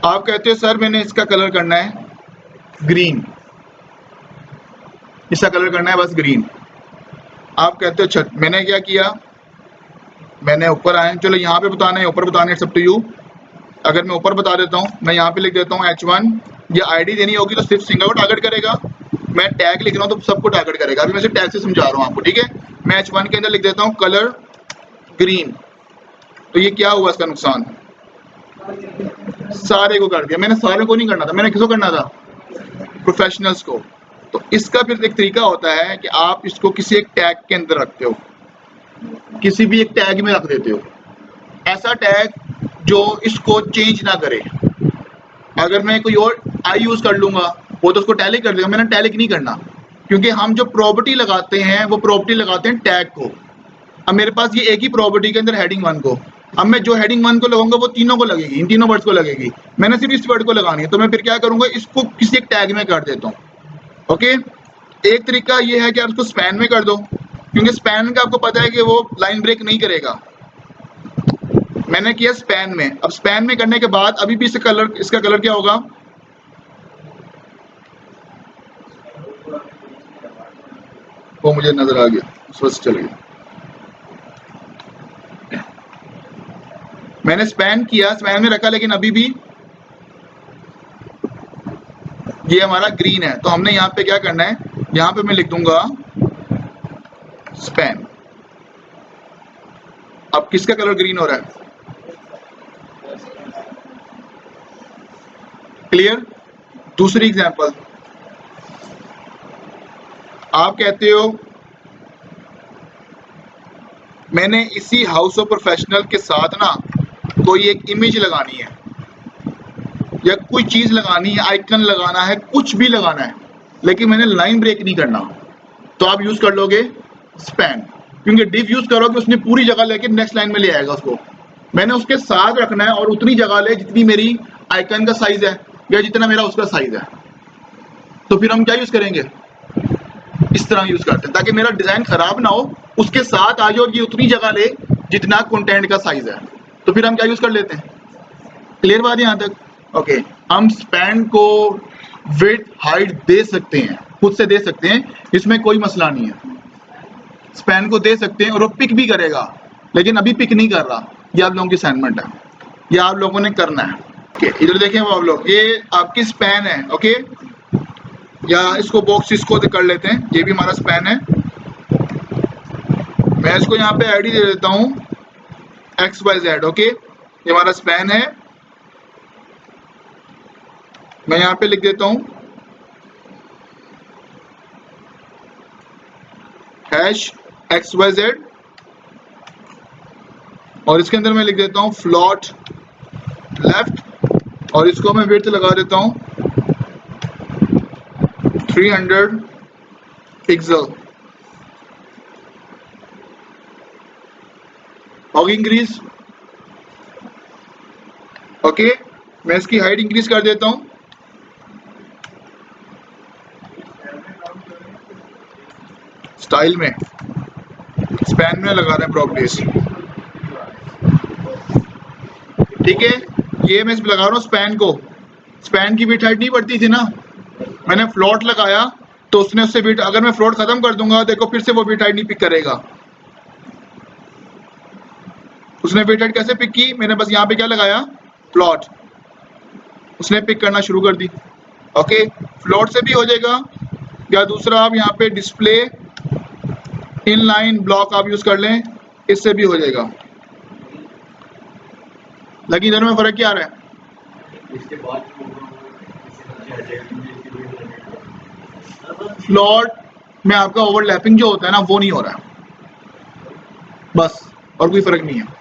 आप कहते हो सर मैंने इसका कलर करना है ग्रीन, इसका कलर करना है बस ग्रीन। आप कहते हो अच्छा, मैंने क्या किया, मैंने ऊपर आए, चलो यहाँ पे बताना है, ऊपर बताना है, इट्स अप टू यू। अगर मैं ऊपर बता देता हूँ, मैं यहाँ पे लिख देता हूँ H1, ये आईडी देनी होगी तो सिर्फ सिंगल को टारगेट करेगा, मैं टैग लिख रहा हूँ तो सबको टारगेट करेगा। अभी मैं सिर्फ टैग से समझा रहा हूँ आपको, ठीक है। मैं H1 के अंदर लिख देता हूँ कलर ग्रीन, तो ये क्या हुआ, इसका नुकसान सारे को कर दिया। मैंने सारे को नहीं करना था, मैंने किसको करना था, प्रोफेशनल्स को। तो इसका फिर एक तरीका होता है कि आप इसको किसी एक टैग के अंदर रखते हो, किसी भी एक टैग में रख देते हो, ऐसा टैग जो इसको चेंज ना करे। अगर मैं कोई और आई यूज कर लूंगा वो तो उसको टैलिक कर देगा, मैंने टैलिक नहीं करना, क्योंकि हम जो प्रॉपर्टी लगाते हैं वो प्रॉपर्टी लगाते हैं टैग को। अब मेरे पास ये एक ही प्रॉपर्टी के अंदर हेडिंग 1 को, अब मैं जो हेडिंग 1 को लगाऊंगा वो तीनों को लगेगी, इन तीनों वर्ड्स को लगेगी, मैंने सिर्फ इस वर्ड को लगानी है, तो मैं फिर क्या करूंगा, इसको किसी एक टैग में कर देता हूँ। ओके, एक तरीका ये है कि आप उसको स्पैन में कर दो, क्योंकि स्पैन का आपको पता है कि वो लाइन ब्रेक नहीं करेगा। मैंने किया स्पैन में, अब स्पैन में करने के बाद अभी भी इसका कलर क्या होगा, वो मुझे नजर आ गया, उस वक्त चल गया। मैंने स्पैन किया, स्पैन में रखा, लेकिन अभी भी ये हमारा ग्रीन है, तो हमने यहाँ पे क्या करना है, यहाँ पे मैं लिख दूंगा स्पैन। अब किसका कलर ग्रीन हो रहा है? क्लियर? दूसरी एग्जांपल, आप कहते हो मैंने इसी हाउस ऑफ प्रोफेशनल के साथ ना कोई एक इमेज लगानी है या कोई चीज लगानी है, आइकन लगाना है, कुछ भी लगाना है, लेकिन मैंने लाइन ब्रेक नहीं करना, तो आप यूज कर लोगे स्पैन। क्योंकि डिव यूज करोगे उसने पूरी जगह लेके नेक्स्ट लाइन में ले आएगा उसको। मैंने उसके साथ रखना है और उतनी जगह ले जितनी मेरी आइकन का साइज है या जितना मेरा उसका साइज है। तो फिर हम क्या यूज करेंगे? इस तरह यूज करते हैं ताकि मेरा डिजाइन खराब ना हो, उसके साथ आ जाए और ये उतनी जगह ले जितना कंटेंट का साइज है। तो फिर हम क्या यूज कर लेते हैं? क्लियर बात है यहाँ तक? ओके, हम स्पैन को विड्थ हाइट दे सकते हैं, खुद से दे सकते हैं, इसमें कोई मसला नहीं है। स्पैन को दे सकते हैं और वो पिक भी करेगा, लेकिन अभी पिक नहीं कर रहा। ये आप लोगों की असाइनमेंट है, ये आप लोगों ने करना है। ओके, इधर देखें आप लोग, ये आपकी स्पैन है। ओके, या इसको बॉक्स इसको कर लेते हैं, ये भी हमारा स्पैन है। मैं इसको यहाँ पे आईडी दे देता हूँ XYZ। ओके, ये हमारा स्पैन है। मैं यहाँ पे लिख देता हूँ #XYZ और इसके अंदर मैं लिख देता हूँ फ्लॉट लेफ्ट और इसको मैं विड्थ लगा देता हूँ 300 पिक्सल। होगी इंक्रीज। ओके, मैं इसकी हाइट इंक्रीज कर देता हूँ। स्टाइल में स्पैन में लगा रहे हैं प्रॉपर्टीज। ठीक है, ये मैं लगा रहा हूँ स्पैन को। स्पैन की बिट हाइट नहीं बढ़ती थी ना, मैंने फ्लॉट लगाया तो उसने उससे बिट, अगर मैं फ्लॉट खत्म कर दूंगा देखो फिर से वो बिट हाइट नहीं पिक करेगा। उसने बिट हाइट कैसे पिक की? मैंने बस यहाँ पे क्या लगाया? फ्लॉट, उसने पिक करना शुरू कर दी। ओके, फ्लॉट से भी हो जाएगा, या दूसरा आप यहाँ पे डिस्प्ले इनलाइन ब्लॉक आप यूज कर लें, इससे भी हो जाएगा। लेकिन इधर में फर्क क्या आ रहा है? फ्लॉट में आपका ओवरलैपिंग जो होता है ना वो नहीं हो रहा है, बस, और कोई फर्क नहीं है।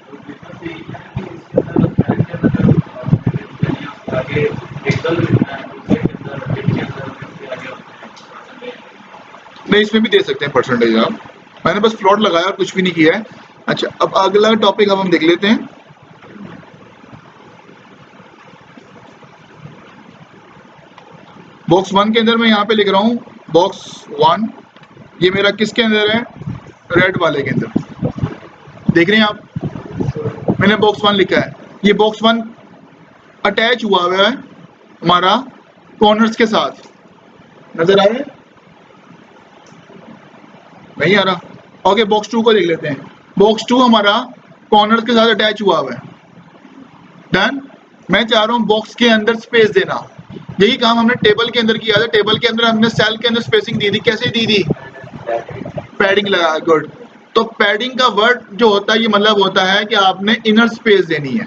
नहीं, इसमें भी दे सकते हैं परसेंटेज आप, मैंने बस फ्लॉट लगाया और कुछ भी नहीं किया है। अच्छा, अब अगला टॉपिक अब हम देख लेते हैं। बॉक्स 1 के अंदर मैं यहाँ पे लिख रहा हूँ बॉक्स 1, ये मेरा किसके अंदर है? रेड वाले के अंदर। देख रहे हैं आप, मैंने बॉक्स 1 लिखा है। ये बॉक्स 1 अटैच हुआ हुआ है हमारा कॉर्नर्स के साथ, नजर आ रहा है? नहीं आ रहा? ओके, बॉक्स 2 को देख लेते हैं। बॉक्स 2 हमारा कॉर्नर्स के साथ अटैच हुआ हुआ है। डन। मैं चाह रहा हूँ बॉक्स के अंदर स्पेस देना, यही काम हमने टेबल के अंदर किया था। टेबल के अंदर हमने सेल के अंदर स्पेसिंग दी थी, कैसे दी थी? पैडिंग लगा। गुड। तो पैडिंग का वर्ड जो होता है ये मतलब होता है कि आपने इनर स्पेस देनी है।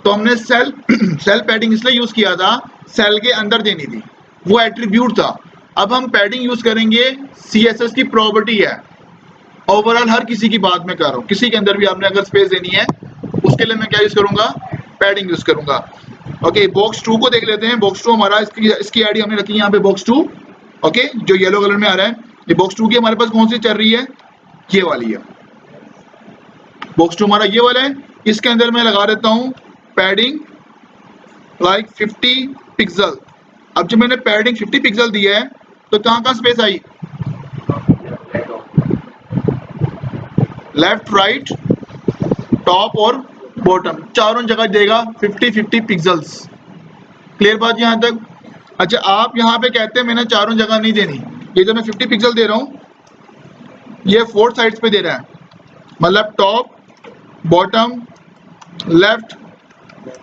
तो हमने सेल पैडिंग इसलिए यूज किया था, सेल के अंदर देनी थी, वो एट्रीब्यूट था। अब हम पैडिंग यूज करेंगे, CSS की प्रॉपर्टी है। ओवरऑल हर किसी की बात में कर रहा हूँ, किसी के अंदर भी आपने अगर स्पेस देनी है उसके लिए मैं क्या यूज करूंगा? पैडिंग यूज करूंगा। ओके, बॉक्स 2 को देख लेते हैं। बॉक्स 2 हमारा, इसकी आईडी हमने रखी है यहाँ पे बॉक्स 2। ओके, जो येलो कलर में आ रहा है, ये बॉक्स 2 की हमारे पास कौन सी चल रही है? ये वाली है। बॉक्स 2 हमारा ये वाला है। इसके अंदर मैं लगा देता हूँ पैडिंग लाइक 50 पिक्सल। अब जब मैंने पैडिंग 50 पिक्सल दिया है तो कहाँ कहाँ space I? Left, right, top और बॉटम, चारों जगह देगा 50-50 पिक्सल्स। क्लियर बात यहाँ तक? अच्छा, आप यहाँ पे कहते हैं मैंने चारों जगह नहीं देनी, ये जो मैं 50 पिक्सल दे रहा हूँ ये 4 साइड्स पे दे रहा है, मतलब टॉप, बॉटम, लेफ्ट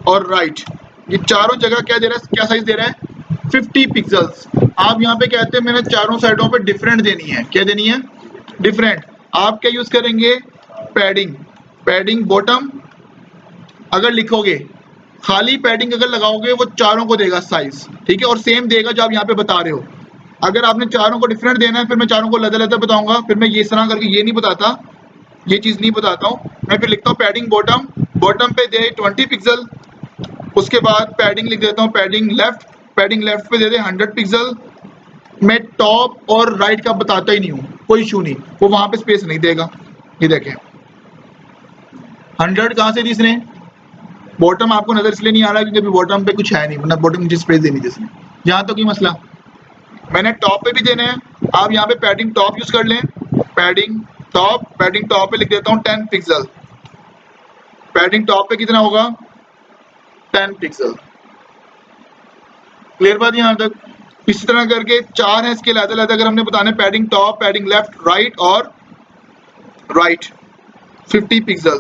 और राइट, ये चारों जगह क्या दे रहा है? क्या साइज दे रहा है? 50 पिक्सल्स। आप यहाँ पे कहते हैं मैंने चारों साइडों पे डिफरेंट देनी है, क्या देनी है? डिफरेंट। आप क्या यूज करेंगे, पैडिंग, पैडिंग बॉटम अगर लिखोगे, खाली पैडिंग अगर लगाओगे वो चारों को देगा साइज, ठीक है, और सेम देगा जो आप यहाँ पे बता रहे हो। अगर आपने चारों को डिफरेंट देना है फिर मैं चारों को अलग-अलग बताऊंगा, फिर मैं ये इस तरह करके ये नहीं बताता, ये चीज नहीं बताता हूँ। मैं फिर लिखता हूँ पैडिंग बॉटम, बॉटम पे दे 20 पिक्सल, उसके बाद पैडिंग लिख देता हूँ पैडिंग लेफ्ट पे दे दे 100 पिक्सल। मैं टॉप और राइट का बताता ही नहीं हूँ, कोई इशू नहीं, वो वहां पे स्पेस नहीं देगा। ये देखें 100 कहाँ से दी इसने, बॉटम आपको नजर इसलिए नहीं आ रहा क्योंकि बॉटम पे कुछ है नहीं, वरना बॉटम नीचे स्पेस देनी थी इसने। यहाँ तो कोई मसला, मैंने टॉप पे भी देने हैं, आप यहाँ पे पैडिंग टॉप यूज कर लें, पैडिंग टॉप पे लिख देता हूँ 10 पिक्सल, पैडिंग टॉप पे कितना होगा 10 पिक्सल। क्लियर बात यहाँ तक। इसी तरह करके 4 है इसके अलग अलग, अगर हमने बताने padding top, padding left, right और राइट 50 पिक्सल।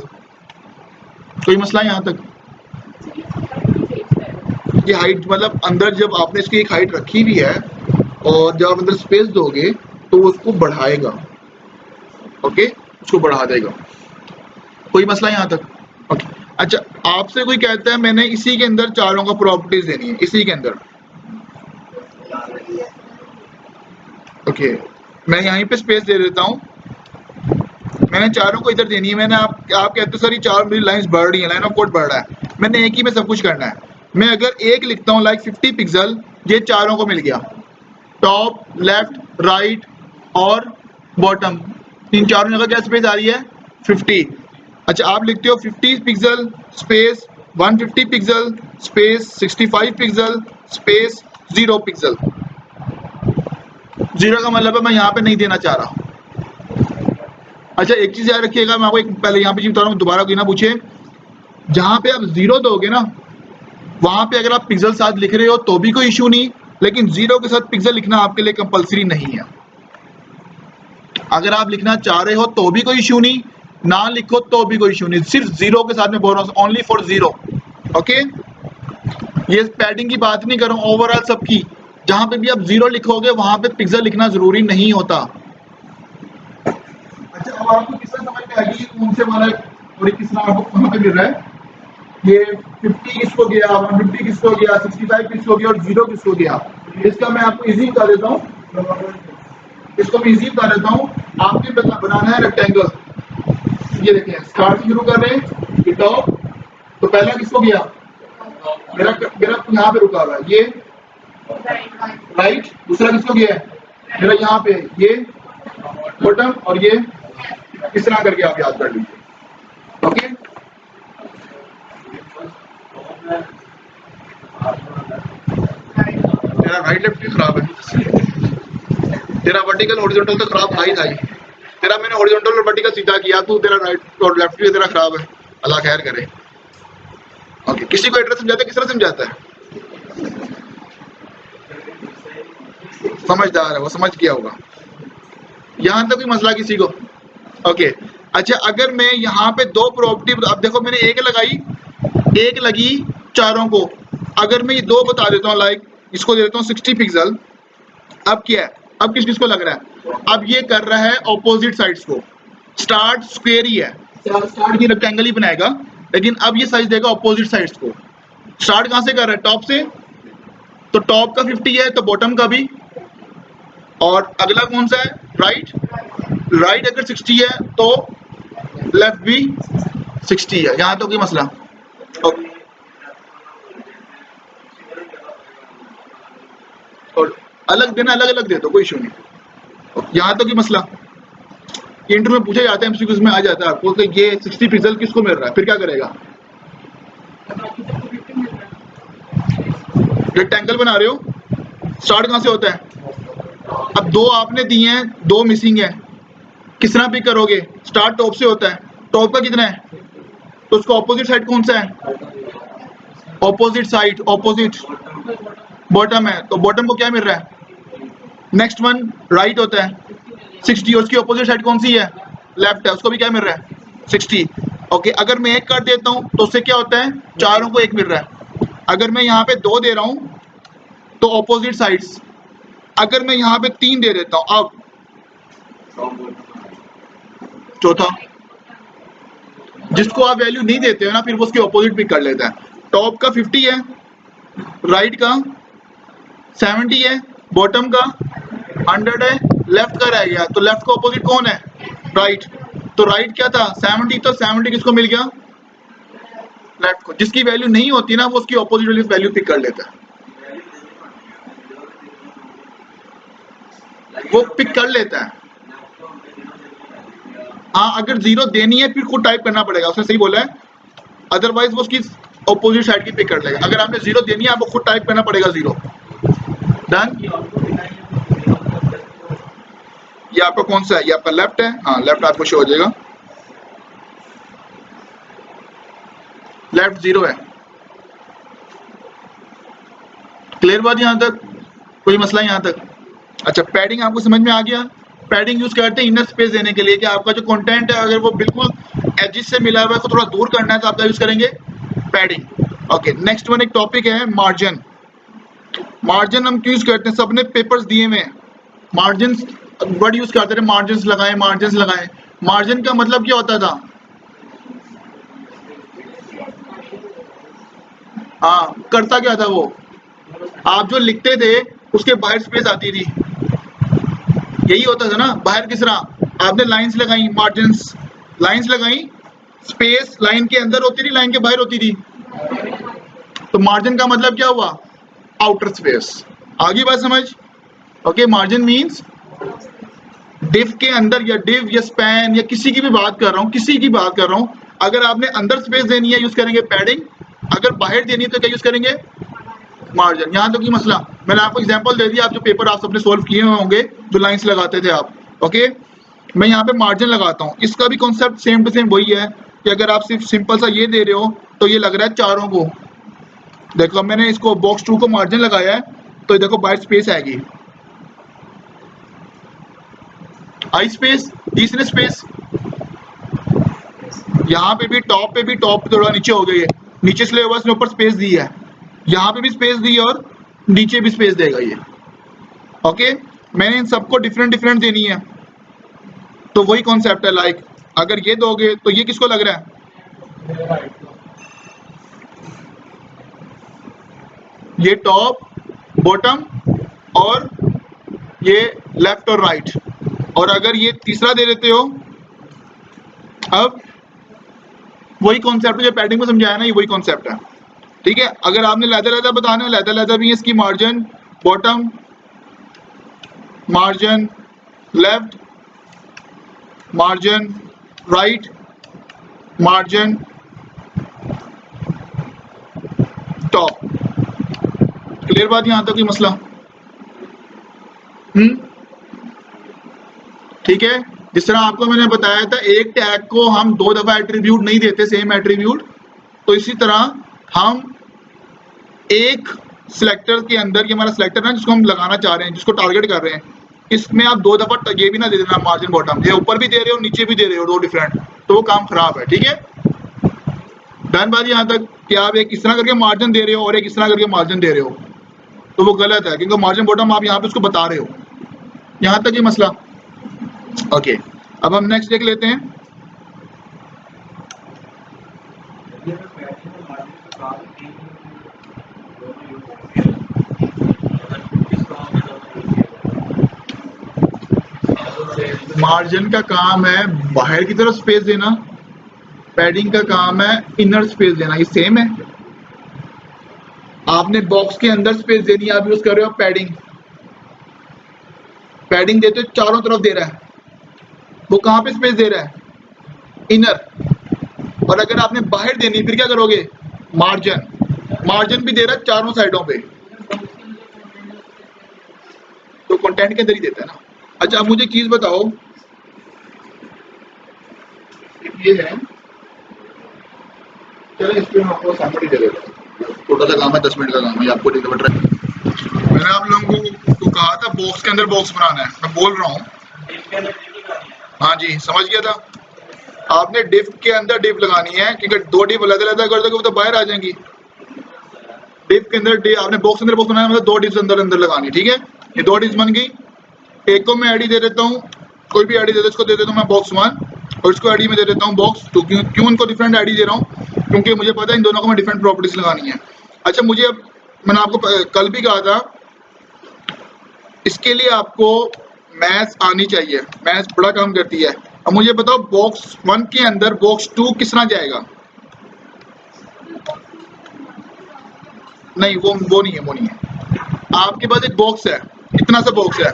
कोई मसला यहाँ तक। ये हाइट मतलब अंदर जब आपने इसकी एक हाइट रखी भी है और जब आप अंदर स्पेस दोगे तो उसको बढ़ाएगा, ओके, उसको बढ़ा देगा। कोई मसला यहाँ तक, ओके। अच्छा, आपसे कोई कहता है मैंने इसी के अंदर चारों का प्रॉपर्टीज देनी है, इसी के अंदर, ओके, मैं यहीं पे स्पेस दे देता हूँ, मैंने चारों को इधर देनी है। मैंने आप कहते हो सर ये चार मेरी लाइंस बढ़ रही है, लाइन ऑफ कोड बढ़ रहा है, मैंने एक ही में सब कुछ करना है। मैं अगर एक लिखता हूँ लाइक 50 पिक्सल, ये चारों को मिल गया, टॉप, लेफ्ट, राइट और बॉटम, इन चारों जगह क्या स्पेस आ रही है 50। अच्छा, आप लिखते हो 50 pixel space 150 pixel space 65 pixel space 0 pixel. 0 का मतलब है मैं यहाँ पे नहीं देना चाह रहा। अच्छा, एक चीज याद रखिएगा, मैं आपको एक पहले यहाँ पे बता रहा हूँ, दोबारा कोई ना पूछे, जहाँ पे आप 0 दोगे ना वहां पे अगर आप पिक्सल साथ लिख रहे हो तो भी कोई इशू नहीं, लेकिन 0 के साथ पिक्सल लिखना आपके लिए कंपलसरी नहीं है। अगर आप लिखना चाह रहे हो तो भी कोई इशू नहीं, ना लिखो तो भी कोई इशू नहीं, सिर्फ 0 के साथ में बोल रहा हूँ, ओनली फॉर 0, ओके। ये पैडिंग की बात नहीं कर रहा हूँ, ओवरऑल सबकी, जहां पे भी आप 0 लिखोगे वहां पे पिक्सल लिखना जरूरी नहीं होता। अच्छा, अब आपको किस तरह समझ में आ गई कौन से वाला और किस तरह आपको कहां पे मिल रहा है, ये 50 किसको गया, 150 किसको गया, 65 किसको गया और 0 किसको गया। इसका मैं आपको इजी बता देता हूँ, इसको मैं इजी बता देता हूँ। आपके बनाना है रेक्टेंगल, ये देखें स्टार्ट से शुरू कर रहे हैं, ये टॉप, तो पहला किसको गया, मेरा यहाँ पे रुका हुआ है, ये राइट, दूसरा किसको गया है मेरा यहाँ पे, ये बॉटम, और ये इस तरह करके आप याद कर लीजिए, ओके। तेरा राइट लेफ्ट भी खराब है, तेरा वर्टिकल हॉरिजॉन्टल तो खराब था ही था ही, तेरा मैंने हॉरिजॉन्टल और वर्टिकल सीधा किया, तू तेरा राइट और लेफ्ट भी तेरा खराब है, अल्लाह खैर करे, ओके। किसी को एड्रेस समझाता है, किस तरह समझाता है, समझदार है वो, समझ गया होगा, यहाँ तक कोई मसला किसी को, ओके। अच्छा, अगर मैं यहाँ पे दो प्रॉपर्टी, अब देखो मैंने एक लगाई, एक लगी चारों को, अगर मैं ये दो बता देता हूँ, लाइक इसको दे देता हूँ 60 पिक्सल, अब क्या है, अब किस किसको लग रहा है, अब ये कर रहा है ऑपोजिट साइड्स को, स्टार्ट स्क्वायर ही है, स्टार्ट की रेक्टेंगल ही बनाएगा, लेकिन अब ये साइज देगा ऑपोजिट साइड्स को। स्टार्ट कहां से कर रहा है, टॉप से, तो टॉप का 50 है तो बॉटम का भी, और अगला कौन सा है, राइट, राइट अगर 60 है तो लेफ्ट भी 60 है, यहां तो कोई मसला, और अलग देना अलग अलग दे दो, कोई इशू नहीं, यहाँ तो कोई मसला। इंटरव्यू में पूछा जाता है, एमसीक्यूज में आ जाता है आपको कि ये 60 पिक्सल किसको मिल रहा है, फिर क्या करेगा, रेक्टेंगल बना रहे हो, स्टार्ट कहां से होता है, अब दो आपने दिए हैं, दो मिसिंग है, किस तरह पिक करोगे, स्टार्ट टॉप से होता है, टॉप का कितना है, तो उसका ऑपोजिट साइड कौन सा है, ऑपोजिट साइड, ऑपोजिट बॉटम है, तो बॉटम को क्या मिल रहा है, नेक्स्ट वन राइट होता है 60, और उसकी ऑपोजिट साइड कौन सी है, लेफ्ट है, उसको भी क्या मिल रहा है 60, ओके। अगर मैं एक कर देता हूं तो उससे क्या होता है, चारों को एक मिल रहा है। अगर मैं यहाँ पे 2 दे रहा हूं तो ऑपोजिट साइड्स, अगर मैं यहाँ पे 3 दे देता हूं, अब चौथा, जिसको आप वैल्यू नहीं देते हो ना, फिर वो उसके ऑपोजिट पिक कर लेता है। टॉप का 50 है, राइट का 70 है, बॉटम का 100 है, लेफ्ट का रह गया, तो लेफ्ट का ऑपोजिट कौन है? राइट। तो राइट क्या था? 70, तो 70 किसको मिल गया? लेफ्ट को। जिसकी वैल्यू नहीं होती ना, वो उसकी ऑपोजिट वाली वैल्यू पिक कर लेता है, वो पिक कर लेता है। हाँ, अगर जीरो देनी है फिर खुद टाइप करना पड़ेगा, उसने सही बोला है, अदरवाइज वो उसकी ऑपोजिट साइड की पिक कर लेगा। अगर आपने जीरो देनी है, आपको खुद टाइप करना पड़ेगा जीरो। डन। ये आपका कौन सा है? ये आपका लेफ्ट है। हाँ, लेफ्ट आपको शो हो जाएगा, लेफ्ट जीरो है। क्लियर बात यहाँ तक? कोई मसला यहाँ तक? अच्छा, पैडिंग आपको समझ में आ गया? पैडिंग यूज करते हैं इनर स्पेस देने के लिए कि आपका जो कंटेंट है अगर वो बिल्कुल एजिस से मिला हुआ है, तो थोड़ा दूर करना है, तो आप क्या यूज करेंगे? पैडिंग। ओके, नेक्स्ट वन एक टॉपिक है मार्जिन। मार्जिन हम क्यों यूज करते हैं? सबने पेपर्स दिए हुए हैं, मार्जिन वर्ड यूज करते थे, मार्जिन लगाए, मार्जिन लगाए। मार्जिन का मतलब क्या होता था? हाँ, करता क्या था वो? आप जो लिखते थे उसके बाहर स्पेस आती थी, यही होता था ना। बाहर किस तरह? आपने लाइंस लगाई, मार्जिन्स, लाइंस लगाई, स्पेस लाइन के अंदर होती थी, लाइन के बाहर होती थी। तो मार्जिन का मतलब क्या हुआ? Outer space. आगे बात समझ? ओके, मार्जिन मींस डिव के अंदर या डिव या स्पैन या किसी की भी बात कर रहा हूँ, किसी की बात कर रहा हूँ। अगर आपने अंदर स्पेस देनी है यूज करेंगे पैडिंग, अगर बाहर देनी है तो क्या यूज करेंगे? मार्जिन। यहाँ तो की मसला, मैंने आपको एग्जांपल दे दिया, आप जो पेपर आप सबने सोल्व किए हुए होंगे, जो लाइंस लगाते थे आप। ओके, मैं यहाँ पे मार्जिन लगाता हूँ, इसका भी कॉन्सेप्ट सेम टू सेम वही है कि अगर आप सिर्फ सिंपल सा ये दे रहे हो तो ये लग रहा है चारों को। देखो मैंने इसको बॉक्स 2 को मार्जिन लगाया है, तो देखो बाहर स्पेस आएगी, आई स्पेस, तीसरे स्पेस। यहाँ पे भी टॉप थोड़ा नीचे हो गई है, नीचे से बस ने ऊपर स्पेस दी है, यहाँ पे भी स्पेस दी है और नीचे भी स्पेस देगा ये। ओके, मैंने इन सबको डिफरेंट डिफरेंट देनी है, तो वही कॉन्सेप्ट है। लाइक अगर ये दोगे तो ये किसको लग रहा है? ये टॉप, बॉटम और ये लेफ्ट और राइट। और अगर ये तीसरा दे देते हो, अब वही कॉन्सेप्ट जो पैडिंग में समझाया ना, ये वही कॉन्सेप्ट है। ठीक है, अगर आपने लहदा लहदा बताना है, लहदा लहदा भी है इसकी, margin, bottom, margin left, margin right, margin top. Clear बात यहां तक? कोई मसला? ठीक है, जिस तरह आपको मैंने बताया था, एक टैग को हम 2 दफा एट्रीब्यूट नहीं देते, सेम एट्रीब्यूट, तो इसी तरह हम एक सिलेक्टर के अंदर, ये हमारा सिलेक्टर ना जिसको हम लगाना चाह रहे हैं, जिसको टारगेट कर रहे हैं, इसमें आप 2 दफा ये भी ना दे देना मार्जिन बॉटम, ये ऊपर भी दे रहे हो नीचे भी दे रहे हो 2 डिफरेंट, तो वो काम खराब है। ठीक है, डन बात यहाँ तक कि आप एक इस तरह करके मार्जिन दे रहे हो और एक इस तरह करके मार्जिन दे रहे हो, तो वो गलत है, क्योंकि मार्जिन बॉटम आप यहाँ पे उसको बता रहे हो। यहाँ तक ये मसला। ओके, अब हम नेक्स्ट देख लेते हैं। मार्जिन का काम है बाहर की तरफ स्पेस देना, पैडिंग का काम है इनर स्पेस देना। ये सेम है, आपने बॉक्स के अंदर स्पेस देनी है, आप यूज कर रहे हो पैडिंग, पैडिंग देते हो चारों तरफ दे रहा है, वो कहाँ पे स्पेस दे रहा है? इनर। और अगर आपने बाहर देनी फिर क्या करोगे? मार्जिन, मार्जिन भी दे रहा है चारों साइडों पे, तो कंटेंट के अंदर ही देता है ना। अच्छा, अब मुझे एक चीज बताओ, ये है, चलो इस पे मैं आपको सैंपल ही दे देता हूँ, छोटा सा काम है, 10 मिनट का काम है, आपको देखना पड़ रहा है। मैंने आप लोगों को कहा था बॉक्स के अंदर बॉक्स बनाना है, मैं बोल रहा हूँ। हाँ जी, समझ गया था। आपने डिव के अंदर डिव लगानी है, क्योंकि 2 डिव अलग अलग कर दोगे तो बाहर आ जाएंगी। डिव के अंदर डिव, आपने बॉक्स अंदर बॉक्स बनाया, मतलब 2 डिव्स अंदर अंदर लगानी। ठीक है, ये 2 डिव्स बन गई। एक को मैं आईडी दे देता हूँ, कोई भी आईडी दे दो, इसको दे देता हूँ मैं बॉक्स 1, और इसको आईडी में दे देता हूँ बॉक्स 2। क्यों इनको डिफरेंट आईडी दे रहा हूँ? क्योंकि मुझे पता है इन दोनों को मैं डिफरेंट प्रॉपर्टीज लगानी है। अच्छा, मुझे अब मैंने आपको कल भी कहा था, इसके लिए आपको मैथ्स आनी चाहिए, मैथ्स बड़ा काम करती है। अब मुझे बताओ बॉक्स 1 के अंदर बॉक्स 2 किस तरह जाएगा? नहीं, वो नहीं है। आपके पास एक बॉक्स है, इतना सा बॉक्स है,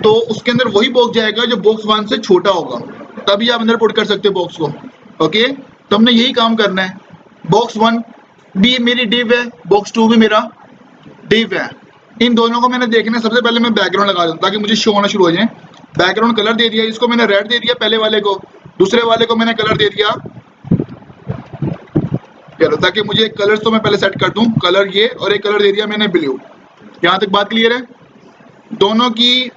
तो उसके अंदर वही बॉक्स जाएगा जो बॉक्स 1 से छोटा होगा, तभी आप अंदर पुट कर सकते हो बॉक्स को। ओके, तो हमने यही काम करना है। बॉक्स 1 भी मेरी डिव है, बॉक्स 2 भी मेरा डिव है। इन दोनों को मैंने देखना है। सबसे पहले मैं बैकग्राउंड लगा दूं ताकि मुझे शो होना शुरू हो जाए। बैकग्राउंड कलर दे दिया, इसको मैंने रेड दे दिया पहले वाले को, दूसरे वाले को मैंने कलर दे दिया चलो, ताकि मुझे कलर्स तो मैं पहले सेट कर दूं। कलर ये, और एक कलर दे दिया मैंने ब्लू। यहाँ तक बात क्लियर है? दोनों की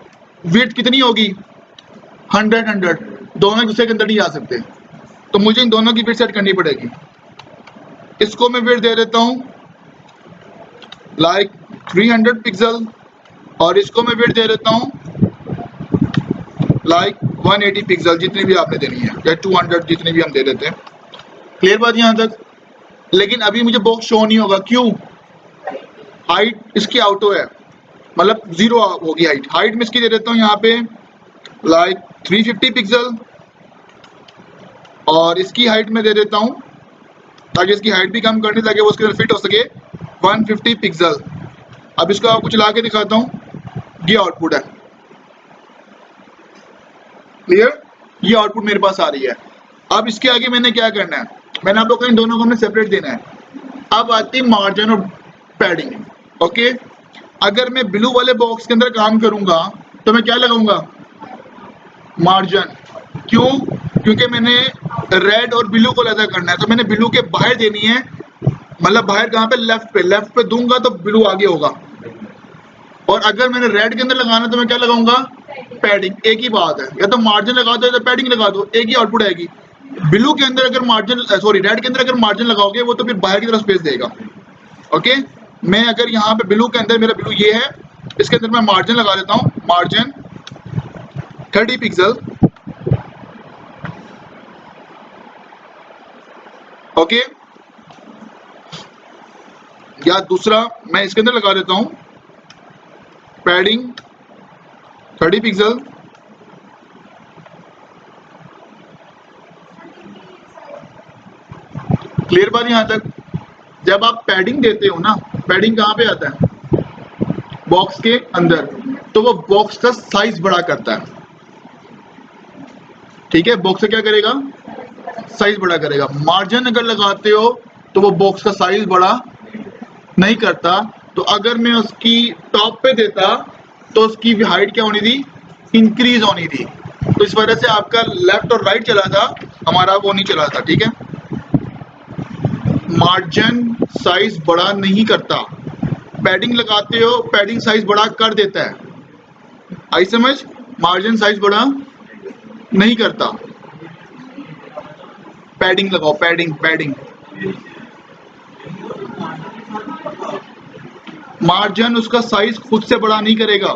विड्थ कितनी होगी? 100 दोनों एक दूसरे के अंदर नहीं आ सकते, तो मुझे इन दोनों की विड्थ सेट करनी पड़ेगी। इसको मैं विड्थ दे देता हूँ लाइक 300 पिक्सल, और इसको मैं विड्थ दे देता हूँ लाइक 180 पिक्सल, जितनी भी आपने देनी है, या 200, जितनी भी हम दे देते हैं। क्लियर बात यहाँ तक? लेकिन अभी मुझे बॉक्स शो नहीं होगा, क्यों? हाइट इसकी आउटो है, मतलब 0 होगी हाइट। हाइट में इसकी दे देता हूँ यहाँ पे लाइक 350 पिक्सल, और इसकी हाइट में दे देता हूँ, ताकि इसकी हाइट भी कम करनी, ताकि वो उसके अंदर फिट हो सके, 150 पिक्सल। अब इसको आपको चला के दिखाता हूँ, ये आउटपुट है। क्लियर? ये आउटपुट मेरे पास आ रही है। अब इसके आगे मैंने क्या करना है, मैंने आप लोग को इन दोनों को हमने सेपरेट देना है। अब आती है मार्जिन और पैडिंग। ओके, अगर मैं ब्लू वाले बॉक्स के अंदर काम करूंगा तो मैं क्या लगाऊंगा? मार्जिन। क्यों? क्योंकि मैंने रेड और ब्लू को अलग करना है, तो मैंने ब्लू के बाहर देनी है, मतलब बाहर कहाँ पे? लेफ्ट पे दूंगा तो ब्लू आगे होगा। और अगर मैंने रेड के अंदर लगाना तो मैं क्या लगाऊंगा? पैडिंग। एक ही बात है, या तो मार्जिन लगा दो या तो पैडिंग लगा दो, एक ही आउटपुट आएगी। ब्लू के अंदर अगर मार्जिन, सॉरी रेड के अंदर अगर मार्जिन लगाओगे वो तो फिर बाहर की तरफ स्पेस देगा। ओके, मैं अगर यहाँ पे ब्लू के अंदर, मेरा ब्लू ये है, इसके अंदर मैं मार्जिन लगा देता हूँ, मार्जिन 30 पिक्सल। ओके, या दूसरा मैं इसके अंदर लगा देता हूँ पैडिंग 30 पिक्सल। क्लियर बात यहाँ तक? जब आप पैडिंग देते हो ना, पैडिंग कहाँ पे आता है? बॉक्स के अंदर, तो वो बॉक्स का साइज बड़ा करता है। ठीक है, बॉक्स से क्या करेगा? साइज बड़ा करेगा। मार्जिन अगर लगाते हो तो वो बॉक्स का साइज बड़ा नहीं करता। तो अगर मैं उसकी टॉप पे देता तो उसकी हाइट क्या होनी थी? इंक्रीज होनी थी। तो इस वजह से आपका लेफ्ट और राइट चला था, हमारा वो नहीं चला था। ठीक है, मार्जिन साइज बड़ा नहीं करता। पैडिंग लगाते हो, पैडिंग साइज बड़ा कर देता है। आई समझ? मार्जिन साइज बड़ा नहीं करता। पैडिंग लगाओ, पैडिंग। मार्जिन उसका साइज खुद से बड़ा नहीं करेगा।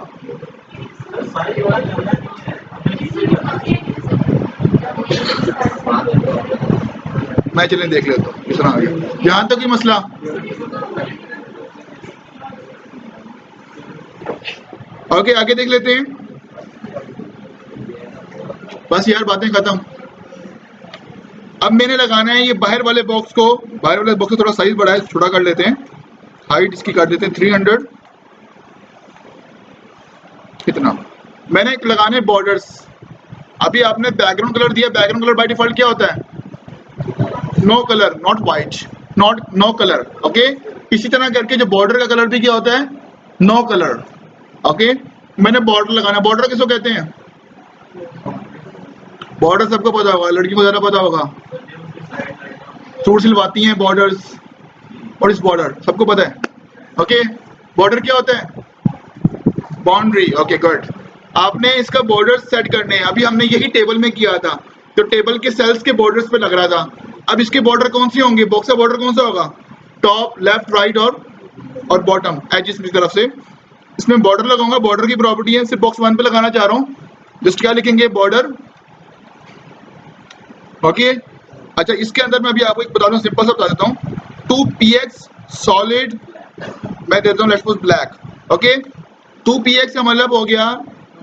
मैं चलें देख लेता हूँ किस तरह आ गया। यहां तक ही मसला। ओके, आगे देख लेते हैं। बस यार, बातें खत्म। अब मैंने लगाना है ये बाहर वाले बॉक्स को, बाहर वाले बॉक्स को थोड़ा साइज बड़ा है, छोटा कर लेते हैं। हाइट इसकी कर देते हैं 300। कितना मैंने लगाने बॉर्डर्स। अभी आपने बैकग्राउंड कलर दिया, बैकग्राउंड कलर बाय डिफॉल्ट क्या होता है? No colour, not white, no colour. Okay, इसी तरह करके जो बॉर्डर का कलर भी क्या होता है? No colour. ओके, मैंने बॉर्डर लगाना। बॉर्डर किसको कहते हैं? बॉर्डर सबको पता होगा, लड़की को ज्यादा पता होगा। सूट सिलवाती हैं बॉर्डर्स, और इस बॉर्डर सबको पता है। ओके, बॉर्डर क्या होता है? बाउंड्री। Okay, good. आपने इसका बॉर्डर सेट करने हैं। अभी हमने यही टेबल में किया था, तो टेबल के सेल्स के बॉर्डर्स पे लग रहा था। अब इसके बॉर्डर कौन सी होंगे? बॉक्स का बॉर्डर कौन सा होगा? टॉप, लेफ्ट, राइट और बॉटम एजेस की तरफ से। इसमें बॉर्डर लगाऊंगा। बॉर्डर की प्रॉपर्टी है, सिर्फ बॉक्स 1 पे लगाना चाह रहा हूँ। जस्ट क्या लिखेंगे, बॉर्डर। ओके अच्छा, इसके अंदर मैं अभी आपको एक बता दूं, सिंपल सा बता देता हूँ। 2px सॉलिड, मैं देता हूँ let's suppose black. Okay 2px का मतलब हो गया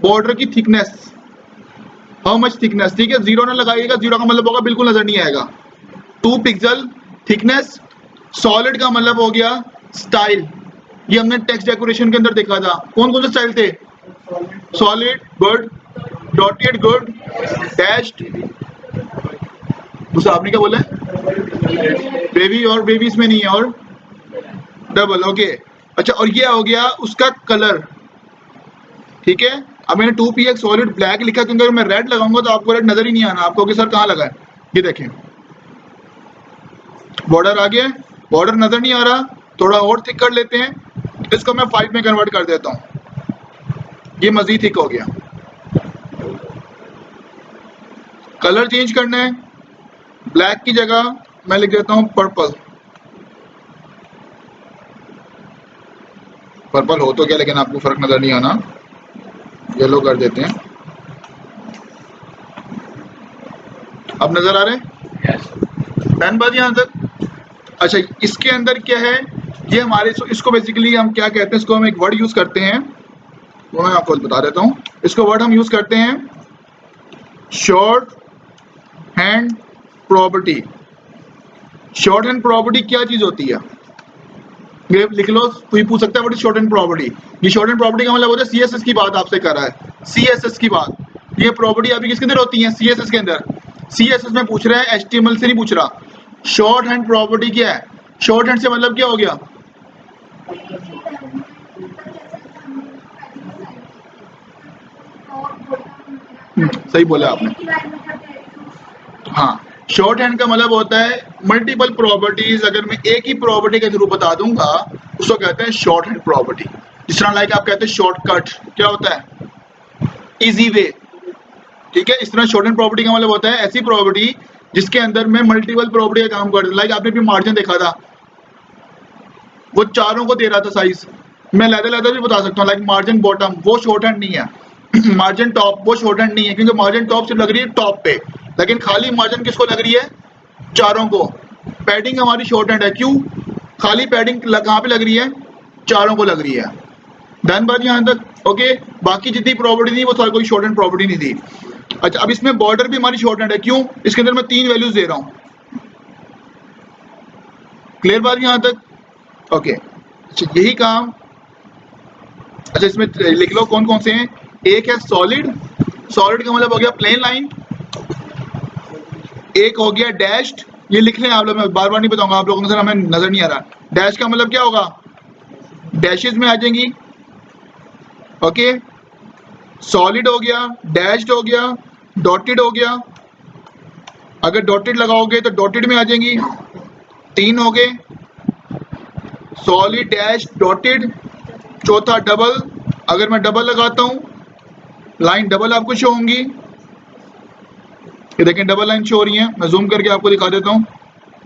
बॉर्डर की थिकनेस, हाउ मच थिकनेस, ठीक है। जीरो ना लगाइएगा, जीरो का मतलब होगा बिल्कुल नजर नहीं आएगा। 2 पिक्सल थिकनेस। सॉलिड का मतलब हो गया स्टाइल, ये हमने टेक्स्ट डेकोरेशन के अंदर देखा था। कौन कौन से स्टाइल थे, solid, good, dotted, good, dashed, दूसरा आपने क्या बोला है, बेबी, और बेबी इसमें नहीं है, और डबल। ओके अच्छा, और ये हो गया उसका कलर, ठीक है। अब मैंने 2px सॉलिड ब्लैक लिखा, क्योंकि अगर मैं रेड लगाऊंगा तो आपको रेड नजर ही नहीं आना, आपको कि सर कहाँ लगा है। ये देखें बॉर्डर आ गया, बॉर्डर नजर नहीं आ रहा, थोड़ा और थिक कर लेते हैं, इसको मैं 5 में कन्वर्ट कर देता हूँ, ये मजीद थिक हो गया। कलर चेंज करना है, ब्लैक की जगह मैं लिख देता हूँ पर्पल। पर्पल हो तो क्या, लेकिन आपको फर्क नजर नहीं आना, येलो कर देते हैं। अब नजर आ रहे हैं डन बात यहाँ तक। अच्छा इसके अंदर क्या है, ये हमारे इसको बेसिकली हम क्या कहते हैं, इसको हम एक वर्ड यूज करते हैं, वो मैं आपको बता देता हूँ। इसको वर्ड हम यूज करते हैं short hand property. Short hand property क्या चीज होती है, ये लिख लो, कोई पूछ सकता है what is short hand property. ये शॉर्ट हैंड प्रॉपर्टी का मतलब होता है, सीएसएस की बात आपसे कर रहा है, सीएसएस की बात। ये प्रॉपर्टी अभी किसके अंदर होती है, सीएसएस के अंदर। सीएसएस में पूछ रहा है, एचटीएमएल से नहीं पूछ रहा। शॉर्ट हैंड प्रॉपर्टी क्या है, शॉर्ट हैंड से मतलब क्या हो गया, सही बोला आपने। हाँ शॉर्ट हैंड का मतलब होता है मल्टीपल प्रॉपर्टीज, अगर मैं एक ही प्रॉपर्टी के थ्रू बता दूंगा उसको कहते हैं शॉर्ट हैंड प्रॉपर्टी। जिस तरह लाइक आप कहते हैं शॉर्टकट, क्या होता है, इजी वे, ठीक है। इस तरह शॉर्ट हैंड प्रॉपर्टी का मतलब होता है ऐसी प्रॉपर्टी जिसके अंदर मैं मल्टीपल प्रॉपर्टी का काम कर, लाइक आपने भी मार्जिन देखा था, वो चारों को दे रहा था साइज, मैं लैदर लैदर भी बता सकता हूँ, लाइक मार्जिन बॉटम, वो शॉर्ट हैंड नहीं है। मार्जिन टॉप, वो शॉर्ट हैंड नहीं है, क्योंकि मार्जिन टॉप सिर्फ लग रही है टॉप पे, लेकिन खाली मार्जिन किसको लग रही है, चारों को। पैडिंग हमारी शॉर्ट हैंड है, क्यों, खाली पैडिंग कहाँ पे लग रही है, चारों को लग रही है। डन बात यहाँ तक। ओके बाकी जितनी प्रॉपर्टी थी वो सारी कोई शॉर्ट हैंड प्रॉपर्टी नहीं थी। अच्छा अब इसमें बॉर्डर भी हमारी शॉर्ट हैंड है, क्यों, इसके अंदर मैं 3 वैल्यूज दे रहा हूँ। क्लियर बात यहाँ तक। ओके अच्छा यही काम, अच्छा इसमें लिख लो कौन कौन से हैं। एक है सॉलिड, सॉलिड का मतलब हो गया प्लेन लाइन। एक हो गया डैश्ड, ये लिख लें आप लोग, मैं बार बार नहीं बताऊंगा, आप लोगों को हमें नजर नहीं आ रहा। डैश का मतलब क्या होगा, डैशेस में आ जाएंगी। ओके सॉलिड हो गया, डैश्ड हो गया, डॉटेड हो गया, अगर डॉटेड लगाओगे तो डॉटेड में आ जाएंगी। 3 हो गए, सॉलिड, डैश, डॉटेड। चौथा डबल, अगर मैं डबल लगाता हूं लाइन डबल आपको शो होंगी, ये देखें डबल लाइन शो हो रही है, मैं जूम करके आपको दिखा देता हूं,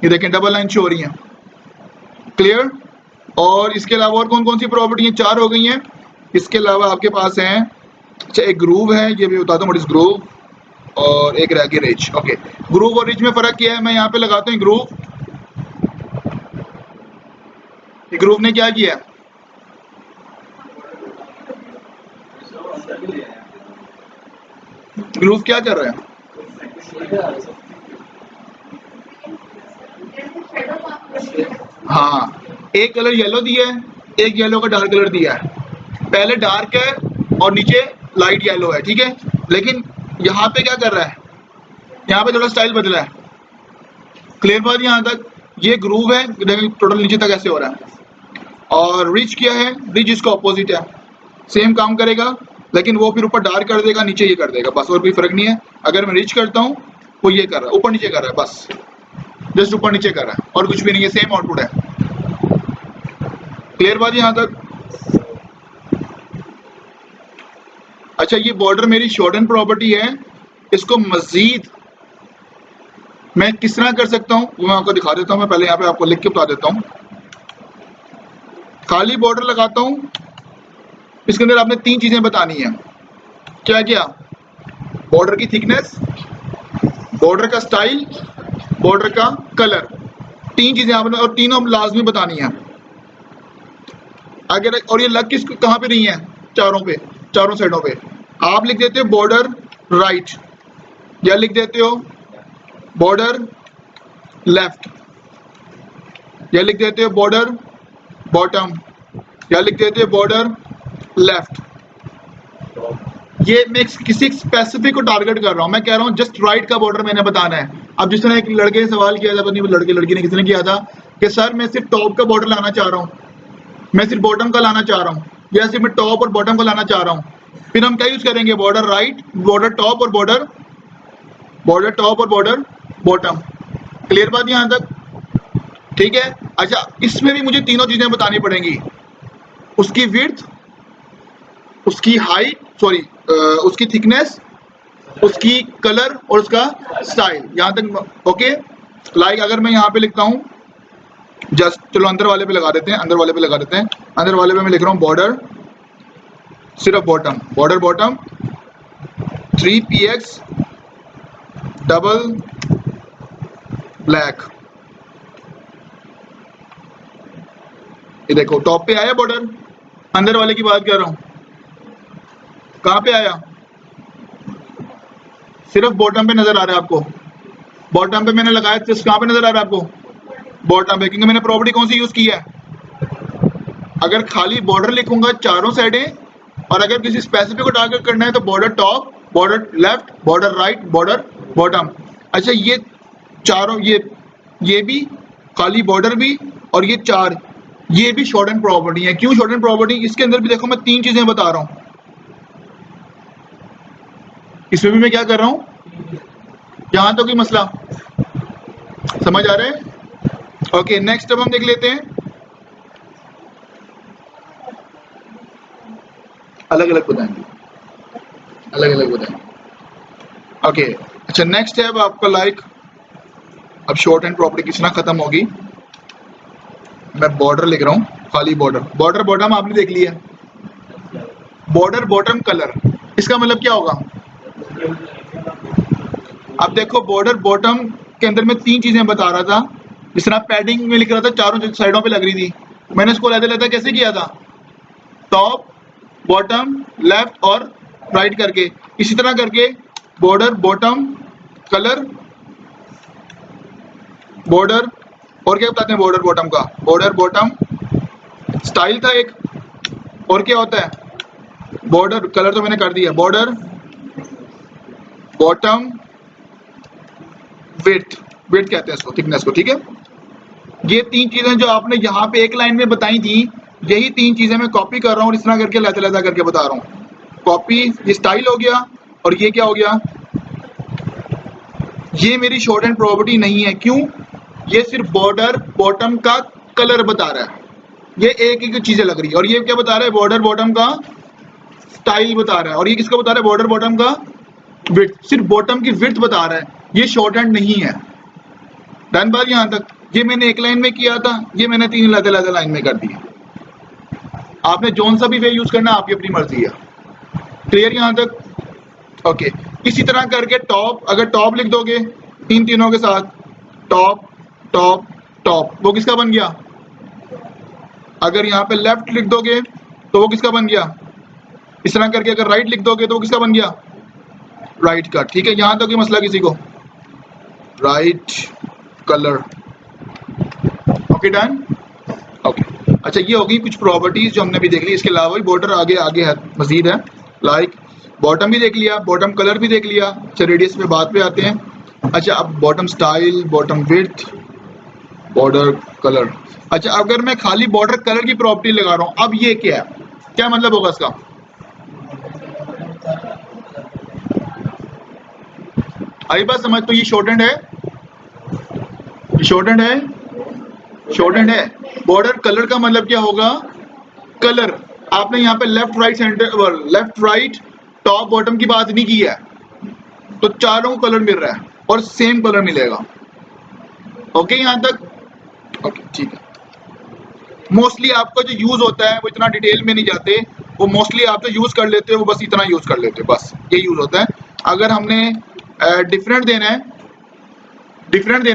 ये देखें डबल लाइन शो हो रही है। क्लियर। और इसके अलावा और कौन कौन सी प्रॉपर्टी है, 4 हो गई हैं। इसके अलावा आपके पास है, अच्छा एक ग्रूव है, ये भी बताता हूँ व्हाट इज ग्रूव, और एक रह गया रिच। ओके ग्रूव और रिच में फर्क क्या है, मैं यहाँ पे लगाता हूँ ग्रूव। ग्रूव ने क्या किया, ग्रूव क्या कर रहा है, हाँ एक कलर येलो दिया है, एक येलो का डार्क कलर दिया है, पहले डार्क है और नीचे लाइट येलो है, ठीक है। लेकिन यहाँ पे क्या कर रहा है, यहाँ पे थोड़ा स्टाइल बदला है। क्लियर बात यहाँ तक। ये ग्रूव है, टोटल नीचे तक ऐसे हो रहा है। और रिच क्या है, रिच इसका ऑपोजिट है, सेम काम करेगा लेकिन वो फिर ऊपर डार्क कर देगा, नीचे ये कर देगा, बस और कोई फर्क नहीं है। अगर मैं रिच करता हूँ वो ये कर रहा है, ऊपर नीचे कर रहा है, बस जस्ट ऊपर नीचे कर रहा है, और कुछ भी नहीं है, सेम आउटपुट है। क्लियर बात यहाँ तक। अच्छा ये बॉर्डर मेरी शॉर्ट हैंड प्रॉपर्टी है, इसको मजीद मैं किस तरह कर सकता हूँ वो मैं आपको दिखा देता हूँ। मैं पहले यहाँ पे आपको लिख के बता देता हूँ। खाली बॉर्डर लगाता हूँ, इसके अंदर आपने 3 चीजें बतानी है। क्या क्या, बॉर्डर की थिकनेस, बॉर्डर का स्टाइल, बॉर्डर का कलर, तीन चीजें आपने और तीनों लाजमी बतानी है। अगर और ये लग किस कहाँ पे नहीं है, चारों पे, चारों साइडों पे। आप लिख देते हो बॉर्डर राइट, या लिख देते हो बॉर्डर लेफ्ट, या लिख देते हो बॉर्डर बॉटम, या लिख देते हो बॉर्डर लेफ्ट। ये मैं किसी स्पेसिफिक को टारगेट कर रहा हूँ, मैं कह रहा हूँ जस्ट राइट का बॉर्डर मैंने बताना है। अब जिस तरह एक लड़के ने सवाल किया था, पता नहीं लड़के लड़की ने किसी ने किया था कि सर मैं सिर्फ टॉप का बॉर्डर लाना चाह रहा हूँ, मैं सिर्फ बॉटम का लाना चाह रहा हूँ, या सिर्फ मैं टॉप और बॉटम को लाना चाह रहा हूँ। फिर हम क्या यूज करेंगे, बॉर्डर राइट, बॉर्डर टॉप और बॉर्डर टॉप और बॉर्डर बॉटम। क्लियर बात यहाँ तक? ठीक है। अच्छा, इसमें भी मुझे तीनों चीजें बतानी पड़ेंगी, उसकी विड्थ, उसकी हाइट, सॉरी उसकी थिकनेस, उसकी कलर और उसका स्टाइल। यहां तक ओके। लाइक अगर मैं यहाँ पे लिखता हूँ जस्ट, चलो अंदर वाले पे लगा देते हैं, अंदर वाले पे लगा देते हैं। अंदर वाले पे मैं लिख रहा हूँ बॉर्डर सिर्फ bottom, border bottom 3px double black. ये देखो टॉप पे आया बॉर्डर, अंदर वाले की बात कर रहा हूं, कहां पे आया, सिर्फ बॉटम पे नजर आ रहा है आपको। बॉटम पे मैंने लगाया, कहां पे नजर आ रहा है आपको, बॉटम पे, क्योंकि मैंने प्रॉपर्टी कौन सी यूज की है। अगर खाली बॉर्डर लिखूंगा चारों साइडें, और अगर किसी स्पेसिफिक को टारगेट करना है तो border top, border left, border right, border bottom. अच्छा, ये चारों, ये भी खाली बॉर्डर भी, और ये चार, ये भी शॉर्ट एंड प्रॉपर्टी है। क्यों शॉर्ट एंड प्रॉपर्टी? इसके अंदर भी देखो मैं तीन चीजें बता रहा हूं, इसमें भी मैं क्या कर रहा हूं, यहां तो कोई मसला समझ आ रहा है? ओके, नेक्स्ट अब हम देख लेते हैं, अलग अलग बताएंगे, अलग अलग बताएंगे। ओके, अच्छा नेक्स्ट है अब आपका लाइक, अब शॉर्ट एंड प्रॉपर्टी किस तरह खत्म होगी। मैं बॉर्डर लिख रहा हूं, खाली बॉर्डर, बॉर्डर बॉटम आपने देख लिया, बॉर्डर बॉटम कलर, इसका मतलब क्या होगा। अब देखो बॉर्डर बॉटम के अंदर मैं तीन चीजें बता रहा था, जिस तरह पैडिंग में लिख रहा था चारों साइडों पे लग रही थी, मैंने इसको लहदा कैसे किया था, टॉप बॉटम लेफ्ट और राइट करके। इसी तरह करके बॉर्डर बॉटम कलर, बॉर्डर, और क्या बताते हैं बॉर्डर बॉटम का, बॉर्डर बॉटम स्टाइल था एक, और क्या होता है बॉर्डर कलर, तो मैंने कर दिया, बॉर्डर बॉटम विड्थ, विड्थ कहते हैं इसको, थिकनेस को। ठीक है, ये तीन चीजें जो आपने यहाँ पे एक लाइन में बताई थी, यही तीन चीजें मैं कॉपी कर रहा हूँ, इस तरह करके लहदा लहदा करके बता रहा हूँ। कॉपी, ये स्टाइल हो गया, और ये क्या हो गया, ये मेरी शॉर्ट एंड प्रॉपर्टी नहीं है। क्यों? ये सिर्फ बॉर्डर बॉटम का कलर बता रहा है, ये एक एक चीजें लग रही है, और ये क्या बता रहा है, बॉर्डर बॉटम का स्टाइल बता रहा है, और ये किसका बता रहा है, बॉर्डर बॉटम का विड्थ, सिर्फ बॉटम की विड्थ बता रहा है, ये शॉर्ट हैंड नहीं है। डन बात यहाँ तक? ये मैंने एक लाइन में किया था, ये मैंने तीन लहदा लहदा लाइन में कर दिया। आपने जोन सा भी वे यूज करना, आपकी अपनी मर्जी है। क्लियर यहाँ तक? ओके, इसी तरह करके टॉप, अगर टॉप लिख दोगे इन तीनों के साथ, टॉप टॉप टॉप, वो किसका बन गया। अगर यहाँ पे लेफ्ट लिख दोगे तो वो किसका बन गया, इस तरह करके अगर राइट लिख दोगे तो वो किसका बन गया, राइट का। ठीक है, यहां तक कोई मसला किसी को, right colour. Okay done. Okay, अच्छा ये होगी कुछ प्रॉपर्टीज जो हमने भी देख ली, इसके अलावा भी बॉर्डर आगे आगे है, मजीद है, लाइक बॉटम भी देख लिया, बॉटम कलर भी देख लिया। अच्छा रेडियस पे बात पे आते हैं। अच्छा अब bottom style, bottom width, border colour. अच्छा अगर मैं खाली बॉर्डर कलर की प्रॉपर्टी लगा रहा हूं, अब ये क्या है, क्या मतलब होगा इसका, आई बात समझ? तो ये शॉर्ट हैंड है, ये शॉर्ट हैंड है, शॉर्ट हैंड है। बॉर्डर कलर का मतलब क्या होगा, कलर। आपने यहाँ पे left right centre, left right top bottom की बात नहीं की है, तो चारों को कलर मिल रहा है और सेम कलर मिलेगा। ओके यहाँ तक? ओके ठीक है। मोस्टली आपका जो यूज होता है वो इतना डिटेल में नहीं जाते, वो मोस्टली आप तो यूज कर लेते हो, वो बस इतना यूज कर लेते हो, बस ये यूज होता है। अगर हमने डिफरेंट देना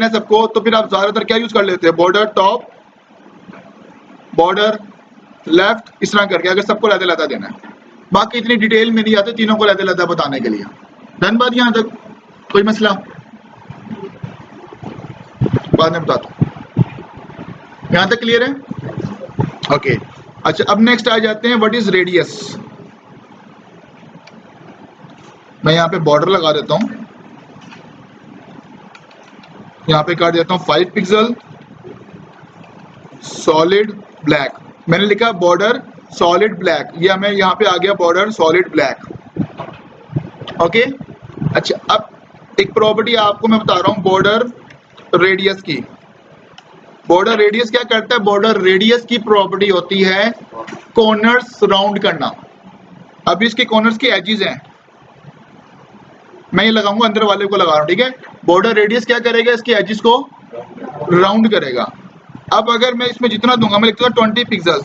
है सबको, तो फिर आप ज्यादातर क्या यूज कर लेते हैं, बॉर्डर टॉप, बॉर्डर लेफ्ट, इस तरह करके अगर सबको लहदा देना है। बाकी इतनी डिटेल में नहीं आते तीनों को लहदा बताने के लिए। डन बात यहाँ तक, कोई मसला? बाद में बताता हूँ। यहाँ तक क्लियर है? ओके। अच्छा, अब नेक्स्ट आ जाते हैं व्हाट इज रेडियस। मैं यहाँ पे बॉर्डर लगा देता हूँ, यहाँ पे कर देता हूँ 5 पिक्सल सॉलिड ब्लैक। मैंने लिखा बॉर्डर सॉलिड ब्लैक, या मैं यहाँ पे आ गया बॉर्डर सॉलिड ब्लैक। ओके। अच्छा, अब एक प्रॉपर्टी आपको मैं बता रहा हूँ बॉर्डर रेडियस की। बॉर्डर रेडियस क्या करता है? बॉर्डर रेडियस की प्रॉपर्टी होती है कॉर्नर्स राउंड करना। अभी इसके कॉर्नर्स के एजेस हैं, मैं ये लगाऊंगा, अंदर वाले को लगा रहा हूँ, ठीक है। बॉर्डर रेडियस क्या करेगा? इसके एजेस को राउंड करेगा। अब अगर मैं इसमें जितना दूंगा, मैं लिखता हूँ 20 पिक्सल,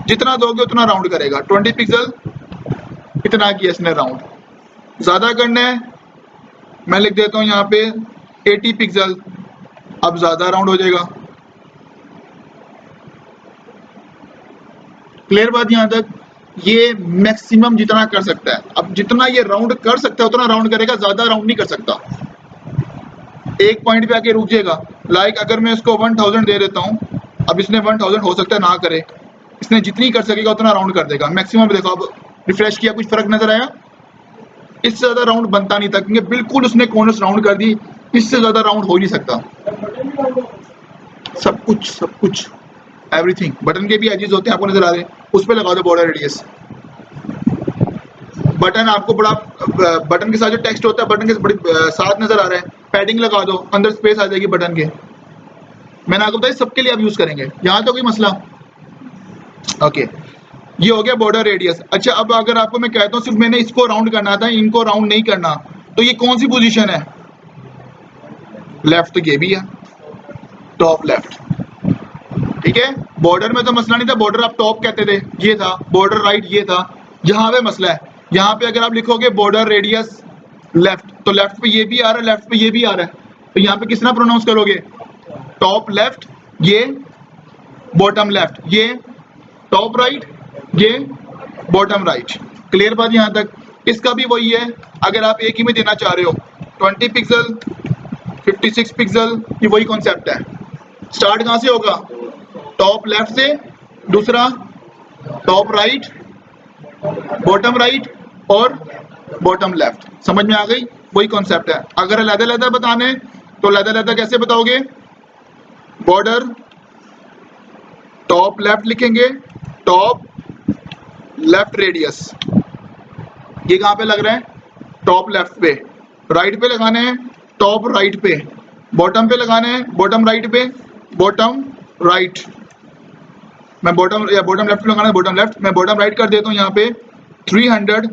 जितना दोगे उतना राउंड करेगा। 20 पिक्सल इतना किया इसने राउंड। ज्यादा करना है, मैं लिख देता हूँ यहाँ पे 80 पिक्सल, अब ज्यादा राउंड हो जाएगा। क्लियर बात यहाँ तक? ये मैक्सिमम जितना कर सकता है। अब जितना ये राउंड कर सकता है उतना राउंड करेगा, ज्यादा राउंड नहीं कर सकता। एक पॉइंट पे आके रुक जाएगा। लाइक अगर मैं इसको 1000 दे देता हूँ, अब इसने 1000 हो सकता है ना करे, इसने जितनी कर सकेगा उतना राउंड कर देगा मैक्सिमम। देखो अब रिफ्रेश किया, कुछ फर्क नजर आया? इससे ज्यादा राउंड बनता नहीं था, क्योंकि बिल्कुल उसने कॉर्नर्स राउंड कर दी। इससे ज्यादा राउंड हो नहीं सकता। सब कुछ एवरीथिंग। बटन के भी एजेस होते हैं, आपको नजर आ रहे हैं, उस पर लगा दो बॉर्डर रेडियस। बटन आपको बड़ा, बटन के साथ जो टेक्स्ट होता है बटन के बड़ी साथ नजर आ रहा है, पैडिंग लगा दो, अंदर स्पेस आ जाएगी बटन के। मैंने आपको बताया सबके लिए आप यूज करेंगे, यहाँ तो कोई मसला? ओके, ये हो गया बॉर्डर रेडियस। अच्छा, अब अगर आपको मैं कहता हूँ सिर्फ मैंने इसको राउंड करना था, इनको राउंड नहीं करना, तो ये कौन सी पोजीशन है? लेफ्ट। तो ये भी है टॉप लेफ्ट, ठीक है। बॉर्डर में तो मसला नहीं था, बॉर्डर आप टॉप कहते थे, ये था बॉर्डर राइट, ये था। यहाँ पे मसला है, यहाँ पे अगर आप लिखोगे बॉर्डर रेडियस लेफ्ट, तो लेफ्ट पे ये भी आ रहा है, लेफ्ट पे ये भी आ रहा है, तो यहाँ पे किस तरह प्रोनाउंस करोगे? टॉप लेफ्ट, ये बॉटम लेफ्ट, ये टॉप राइट, ये बॉटम राइट। क्लियर बात यहाँ तक? इसका भी वही है, अगर आप एक ही में देना चाह रहे हो 20 पिक्सल 56 पिक्सल, ये वही कॉन्सेप्ट है। स्टार्ट कहाँ से होगा? टॉप लेफ्ट से, दूसरा टॉप राइट, बॉटम राइट और बॉटम लेफ्ट। समझ में आ गई? वही कॉन्सेप्ट है। अगर अलग-अलग बताने तो अलग-अलग कैसे बताओगे? बॉर्डर टॉप लेफ्ट लिखेंगे, टॉप लेफ्ट रेडियस, ये कहाँ पे लग रहा है? टॉप लेफ्ट पे। राइट पे लगाने हैं टॉप राइट पे, बॉटम पे लगाने हैं बॉटम राइट पे, बॉटम राइट। मैं बॉटम या बॉटम लेफ्ट पे लगाना है बॉटम लेफ्ट, मैं बॉटम राइट कर देता हूँ यहाँ पे 300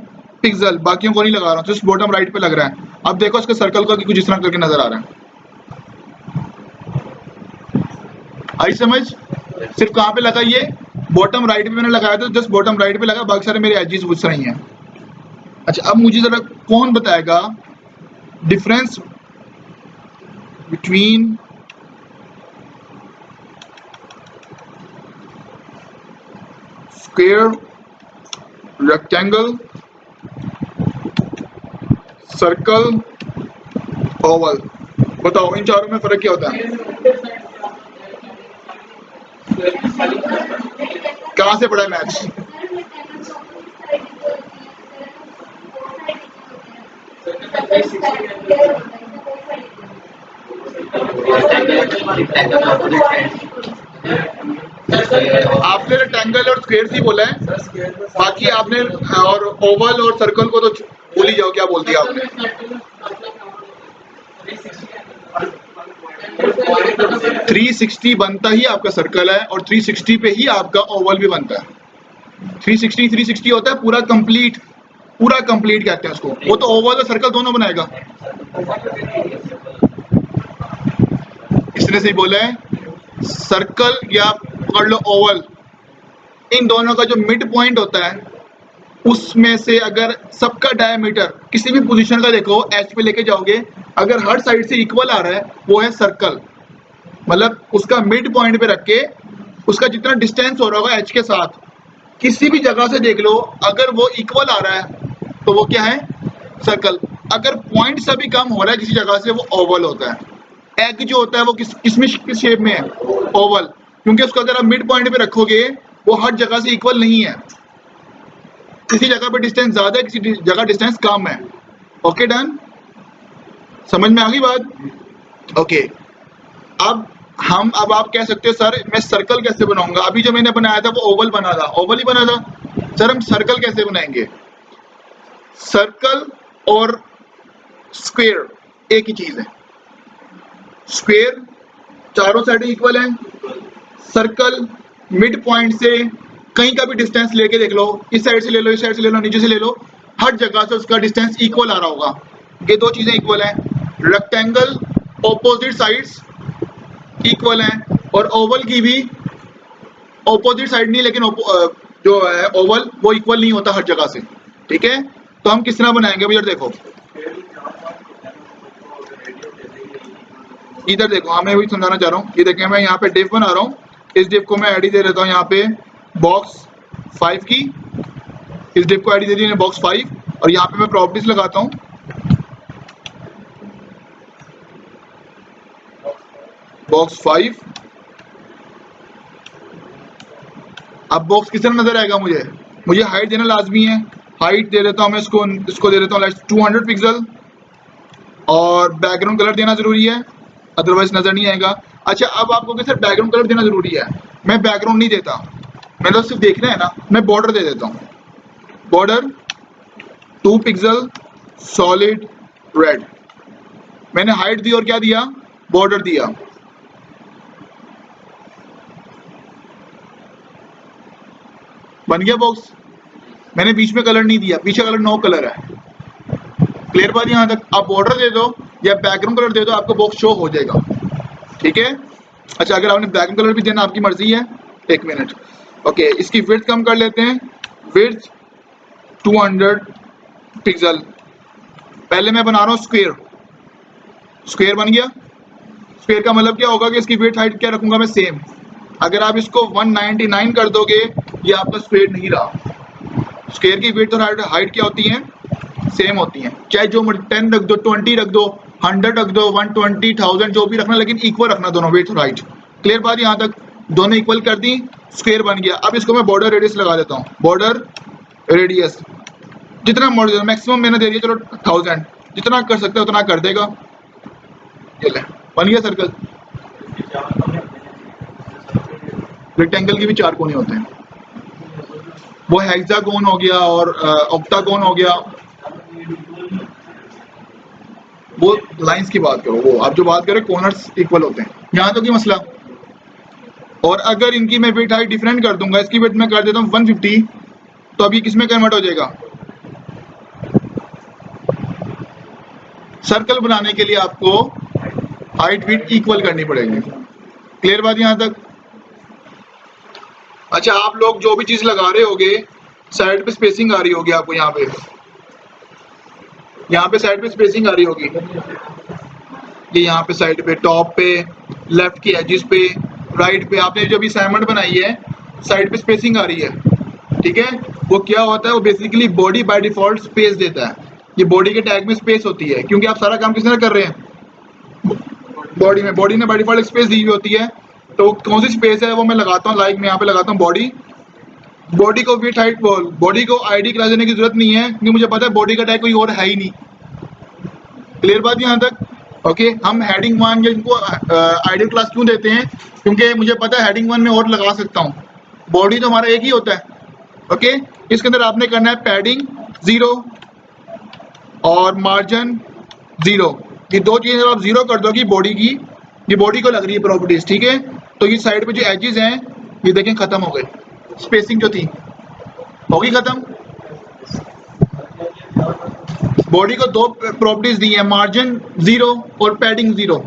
पिक्सल, बाकियों को नहीं लगा रहा हूँ, सिर्फ बॉटम राइट पे लग रहा है। अब देखो इसके सर्कल को कुछ इस तरह करके नजर आ रहा है। आई समझ? सिर्फ कहाँ पे लगा? ये बॉटम राइट पे मैंने लगाया था, जस्ट बॉटम राइट पे लगा, बाकी सारे मेरे एजेस उस तरह ही हैं। अच्छा, अब मुझे जरा कौन बताएगा difference between square, rectangle, circle, Oval? बताओ इन चारों में फर्क क्या होता है? कहाँ से पढ़ा है मैथ्स? आपने रेक्टेंगल और स्क्वायर ही बोला है, बाकी आपने और ओवल और सर्कल को तो भूल ही जाओ, क्या बोल दिया आपने? 360 बनता ही आपका सर्कल है, और 360 पे ही आपका ओवल भी बनता है। 360 होता है पूरा कंप्लीट, पूरा कंप्लीट कहते हैं उसको। वो तो ओवल और सर्कल दोनों बनाएगा। इसने सही बोला है, सर्कल या पकड़ लो ओवल, इन दोनों का जो मिड पॉइंट होता है उसमें से अगर सबका डायमीटर किसी भी पोजीशन का देखो एच पे लेके जाओगे, अगर हर साइड से इक्वल आ रहा है वो है सर्कल। मतलब उसका मिड पॉइंट पे रख के उसका जितना डिस्टेंस हो रहा होगा एच के साथ, किसी भी जगह से देख लो, अगर वो इक्वल आ रहा है तो वो क्या है, सर्कल। अगर पॉइंट से भी कम हो रहा है किसी जगह से, वो ओवल होता है। एग जो होता है वो किस शेप में है, ओवल, क्योंकि उसको अगर आप मिड पॉइंट पे रखोगे वो हर जगह से इक्वल नहीं है, किसी जगह पे डिस्टेंस ज्यादा है, किसी जगह डिस्टेंस कम है। ओके डन, समझ में आ गई बात? ओके अब आप कह सकते हो सर मैं सर्कल कैसे बनाऊंगा, अभी जो मैंने बनाया था वो ओवल बना था, ओवल ही बना था। सर हम सर्कल कैसे बनाएंगे? सर्कल और स्क्वायर एक ही चीज है। स्क्वायर चारों साइड इक्वल है, सर्कल मिड पॉइंट से कहीं का भी डिस्टेंस लेके देख लो, इस साइड से ले लो, इस साइड से ले लो, नीचे से ले लो, हर जगह से उसका डिस्टेंस इक्वल आ रहा होगा। ये दो चीजें इक्वल है। रेक्टेंगल ऑपोजिट साइड्स इक्वल हैं, और ओवल की भी ऑपोजिट साइड नहीं, लेकिन जो है ओवल वो इक्वल नहीं होता हर जगह से। ठीक है, तो हम किस तरह बनाएंगे? अब इधर देखो, इधर देखो, हाँ मैं वही समझाना चाह रहा हूँ। ये देखें, मैं यहाँ पे डिव बना रहा हूँ, इस डिव को मैं आईडी दे देता हूँ यहाँ पे बॉक्स 5 की, इस डिव को आईडी दे दी मैंने बॉक्स 5, और यहाँ पे मैं प्रॉपर्टीज लगाता हूँ बॉक्स 5। अब बॉक्स किस तरह नजर आएगा? मुझे हाइट देना लाजमी है, हाइट दे देता हूँ मैं इसको दे देता हूँ 200 पिक्सल, और बैकग्राउंड कलर देना जरूरी है, अदरवाइज नजर नहीं आएगा। अच्छा, अब आपको क्या सर बैकग्राउंड कलर देना जरूरी है? मैं बैकग्राउंड नहीं देता, मैंने तो सिर्फ देखना है ना, मैं बॉर्डर दे देता हूँ, बॉर्डर 2 पिक्सल सॉलिड रेड। मैंने हाइट दी और क्या दिया? बॉर्डर दिया। बन गया बॉक्स। मैंने बीच में कलर नहीं दिया, पीछे कलर नो कलर है। क्लियर बात यहाँ तक? आप बॉर्डर दे दो या बैकग्राउंड कलर दे दो, आपको बॉक्स शो हो जाएगा। ठीक है, अच्छा अगर आपने बैकग्राउंड कलर भी देना आपकी मर्जी है। एक मिनट, ओके इसकी विड्थ कम कर लेते हैं, विड्थ 200 पिक्सल। पहले मैं बना रहा हूँ स्क्वायर, स्क्वायर बन गया। स्क्वायर का मतलब क्या होगा कि इसकी विड्थ हाइट क्या रखूंगा मैं? सेम। अगर आप इसको 199 कर दोगे, ये आपका स्क्वायर नहीं रहा। स्क्वायर की विड्थ और हाइट क्या होती है? सेम होती हैं, चाहे जो 10 रख दो, 20 रख दो, 100 रख दो, 120, 1000 जो भी रखना, लेकिन इक्वल रखना दोनों, विड्थ और हाइट। क्लियर बात यहाँ तक? दोनों इक्वल कर दी, स्क्वायर बन गया। अब इसको मैं बॉर्डर रेडियस लगा देता हूँ, बॉर्डर रेडियस जितना मॉडल मैक्सिमम मैंने दे दिया, चलो 1000, जितना कर सकते हो उतना कर देगा। ये ले, बन गया सर्कल। रेक्टेंगल के भी 4 कोने होते हैं, वो हेक्सागोन हो गया और ऑक्टागोन हो गया। वो लाइंस की बात करो, वो आप जो बात करें कॉर्नर्स इक्वल होते हैं, यहाँ तो की मसला। और अगर इनकी मैं विड्थ हाइट डिफरेंट कर दूंगा, इसकी विड्थ मैं कर देता हूँ 150, तो अभी किस में कन्वर्ट हो जाएगा? सर्कल बनाने के लिए आपको हाइट विड्थ इक्वल करनी पड़ेगी। क्लियर बात यहाँ तक? अच्छा, आप लोग जो भी चीज लगा रहे होगे, साइड पे स्पेसिंग आ रही होगी आपको, यहाँ पे साइड पे स्पेसिंग आ रही होगी, ये यहाँ पे साइड पे, टॉप पे, लेफ्ट की एजिस पे, राइट पे, आपने जो भी असाइनमेंट बनाई है साइड पे स्पेसिंग आ रही है। ठीक है, वो क्या होता है? वो basically body by default space देता है। ये बॉडी के टैग में स्पेस होती है, क्योंकि आप सारा काम किस तरह कर रहे हैं? बॉडी ने बाय डिफॉल्ट स्पेस दी हुई होती है। तो कौन सी स्पेस है वो मैं लगाता हूँ, लाइक मैं यहाँ पे लगाता हूँ बॉडी। बॉडी को विड्थ हाइट, बॉडी को आईडी क्लास देने की जरूरत नहीं है, क्योंकि मुझे पता है बॉडी का टैग कोई और है ही नहीं। क्लियर बात यहाँ तक? ओके, हम हेडिंग 1 या इनको आईडी क्लास क्यों देते हैं? क्योंकि मुझे पता है हेडिंग 1 में और लगा सकता हूँ, बॉडी तो हमारा एक ही होता है। ओके, इसके अंदर आपने करना है पैडिंग 0 और मार्जिन 0। ये दो चीजें जब आप 0 कर दोगे बॉडी की, ये बॉडी को लग रही है प्रॉपर्टीज। ठीक है, तो ये साइड पे जो एजेस हैं ये देखें खत्म हो गए, स्पेसिंग जो थी होगी खत्म। बॉडी को दो प्रॉपर्टीज दी है, मार्जिन 0 और पैडिंग 0।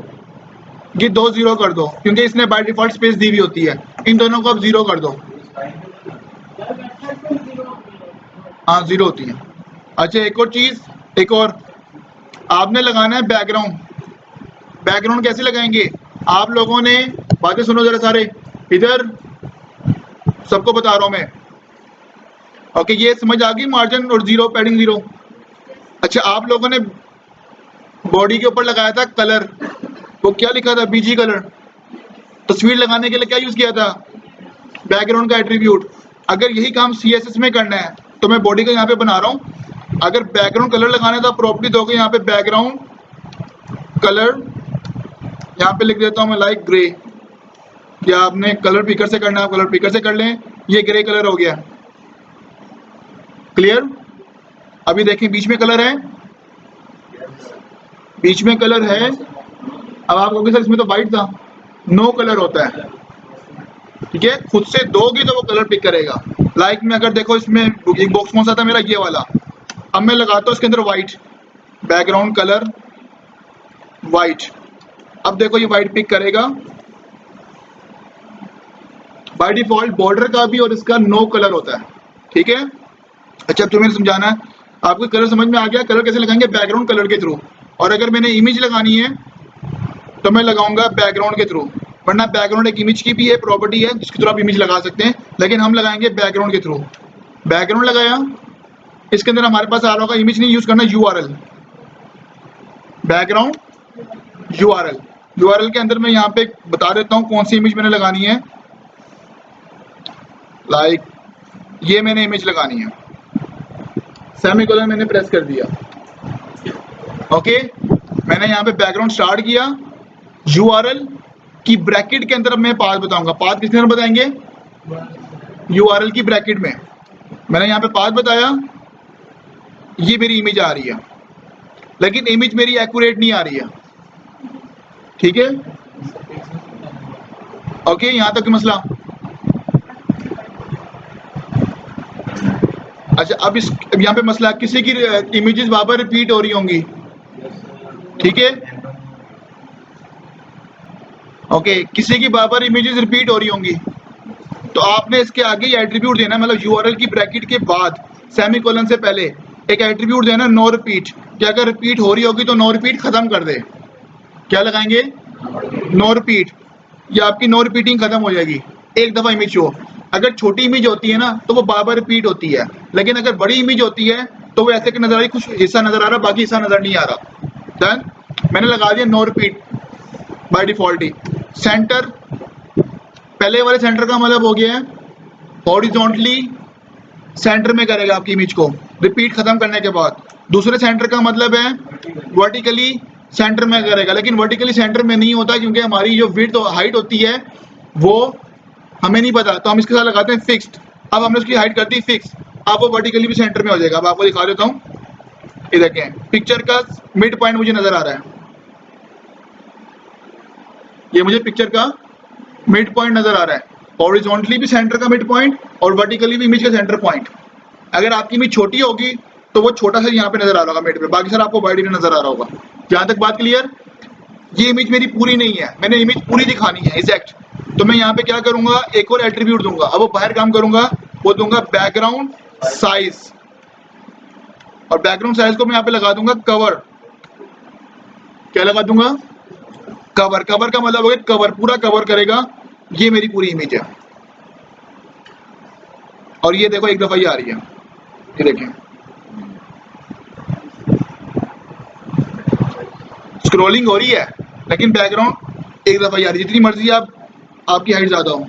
ये दो 0 कर दो, क्योंकि इसने बाय डिफॉल्ट स्पेस दी हुई होती है। इन दोनों को आप 0 कर दो। हाँ 0 होती है। अच्छा एक और चीज, एक और, आपने लगाना है बैकग्राउंड। बैकग्राउंड कैसे लगाएंगे? आप लोगों ने, बातें सुनो जरा सारे इधर, सबको बता रहा हूं मैं। ओके ये समझ आ गई, मार्जिन और जीरो, पैडिंग 0। अच्छा आप लोगों ने बॉडी के ऊपर लगाया था कलर, वो क्या लिखा था? BG colour. तस्वीर लगाने के लिए क्या यूज किया था? बैकग्राउंड का एट्रीब्यूट। अगर यही काम CSS में करना है तो मैं बॉडी का यहाँ पे बना रहा हूँ। अगर बैकग्राउंड कलर लगाना है तो प्रॉपर्टी दोगे यहाँ पे बैकग्राउंड कलर, यहाँ पे लिख देता हूँ मैं लाइक ग्रे, या आपने कलर पिकर से करना है कलर पिकर से कर लें। ये ग्रे कलर हो गया, क्लियर? अभी देखें बीच में कलर है, बीच में कलर है। अब आप कहोगे सर इसमें तो वाइट था। नो कलर होता है, ठीक है? खुद से दोगे तो वो कलर पिक करेगा। लाइक में अगर देखो इसमें एक बॉक्स कौन सा था मेरा, ये वाला। अब मैं लगाता हूँ इसके अंदर वाइट, बैकग्राउंड कलर वाइट। अब देखो ये वाइट पिक करेगा। बाय डिफॉल्ट बॉर्डर का भी और इसका नो कलर होता है, ठीक है? अच्छा अब तुम्हें समझाना है, आपको कलर समझ में आ गया? कलर कैसे लगाएंगे? बैकग्राउंड कलर के थ्रू। और अगर मैंने इमेज लगानी है तो मैं लगाऊंगा बैकग्राउंड के थ्रू। वरना बैकग्राउंड एक इमेज की भी है, प्रॉपर्टी है जिसके थ्रू आप इमेज लगा सकते हैं, लेकिन हम लगाएंगे बैकग्राउंड के थ्रू। बैकग्राउंड लगाया, इसके अंदर हमारे पास आ रहा होगा, इमेज नहीं यूज करना, URL, बैकग्राउंड URL के अंदर मैं यहाँ पे बता देता हूँ कौन सी इमेज मैंने लगानी है। लाइक ये मैंने इमेज लगानी है, सेमीकोलन मैंने प्रेस कर दिया। ओके मैंने यहाँ पे बैकग्राउंड स्टार्ट किया, URL की ब्रैकेट के अंदर मैं पाथ बताऊंगा। पाथ किसके अंदर बताएंगे? URL की ब्रैकेट में। मैंने यहाँ पे पाथ बताया, ये मेरी इमेज आ रही है, लेकिन इमेज मेरी एक्यूरेट नहीं आ रही है, ठीक है? ओके यहाँ तक मसला। अच्छा अब यहाँ पे मसला, किसी की इमेजेस वहां पर रिपीट हो रही होंगी, ठीक है? ओके किसी की बार इमेजेस रिपीट हो रही होंगी, तो आपने इसके आगे ये एट्रीब्यूट देना, मतलब URL की ब्रैकेट के बाद सेमीकोलन से पहले एक एट्रीब्यूट देना, नो रिपीट, कि अगर रिपीट हो रही होगी तो नो रिपीट खत्म कर दे। क्या लगाएंगे? No repeat. या आपकी नो रिपीटिंग खत्म हो जाएगी, एक दफा इमेज शो। अगर छोटी इमेज होती है ना तो वो बार बार रिपीट होती है, लेकिन अगर बड़ी इमेज होती है तो वो ऐसे कि नजर आ रही, कुछ हिस्सा नजर आ रहा, बाकी हिस्सा नजर नहीं आ रहा। डन, मैंने लगा दिया नो रिपीट बाय डिफॉल्ट ही। सेंटर, पहले वाले सेंटर का मतलब हो गया है हॉरिजॉन्टली सेंटर में करेगा आपकी इमेज को रिपीट खत्म करने के बाद। दूसरे सेंटर का मतलब है वर्टिकली सेंटर में करेगा, लेकिन वर्टिकली सेंटर में नहीं होता क्योंकि हमारी जो विड्थ हाइट होती है वो हमें नहीं पता, तो हम इसके साथ लगाते हैं फिक्स्ड। अब हमने उसकी हाइट कर दी फिक्स, अब वो वर्टिकली भी सेंटर में हो जाएगा। अब आपको दिखा देता हूँ, ये देखें पिक्चर का मिड पॉइंट मुझे नजर आ रहा है, ये मुझे पिक्चर का मिड पॉइंट नजर आ रहा है, हॉरिजॉन्टली भी सेंटर का मिड पॉइंट और वर्टिकली भी इमेज का सेंटर पॉइंट। अगर आपकी इमेज छोटी होगी तो वो छोटा सा यहाँ पे नजर आ रहा होगा मिड पे, बाकी सर आपको वाइड ही नजर आ रहा होगा। जहां तक बात क्लियर? ये इमेज मेरी पूरी नहीं है, मैंने इमेज पूरी दिखानी है एग्जैक्ट, तो मैं यहाँ पे क्या करूंगा, एक और एट्रीब्यूट दूंगा। अब वो बाहर काम करूंगा, वो दूंगा बैकग्राउंड साइज, और बैकग्राउंड साइज को मैं यहाँ पे लगा दूंगा कवर। क्या लगा दूंगा? कवर। कवर का मतलब होगा कवर, पूरा कवर करेगा, ये मेरी पूरी इमेज है। और ये देखो एक दफा ये आ रही है, ये देखें स्क्रॉलिंग हो रही है, लेकिन बैकग्राउंड एक दफा ये आ रही है। जितनी मर्जी आप आपकी हाइट ज्यादा हो,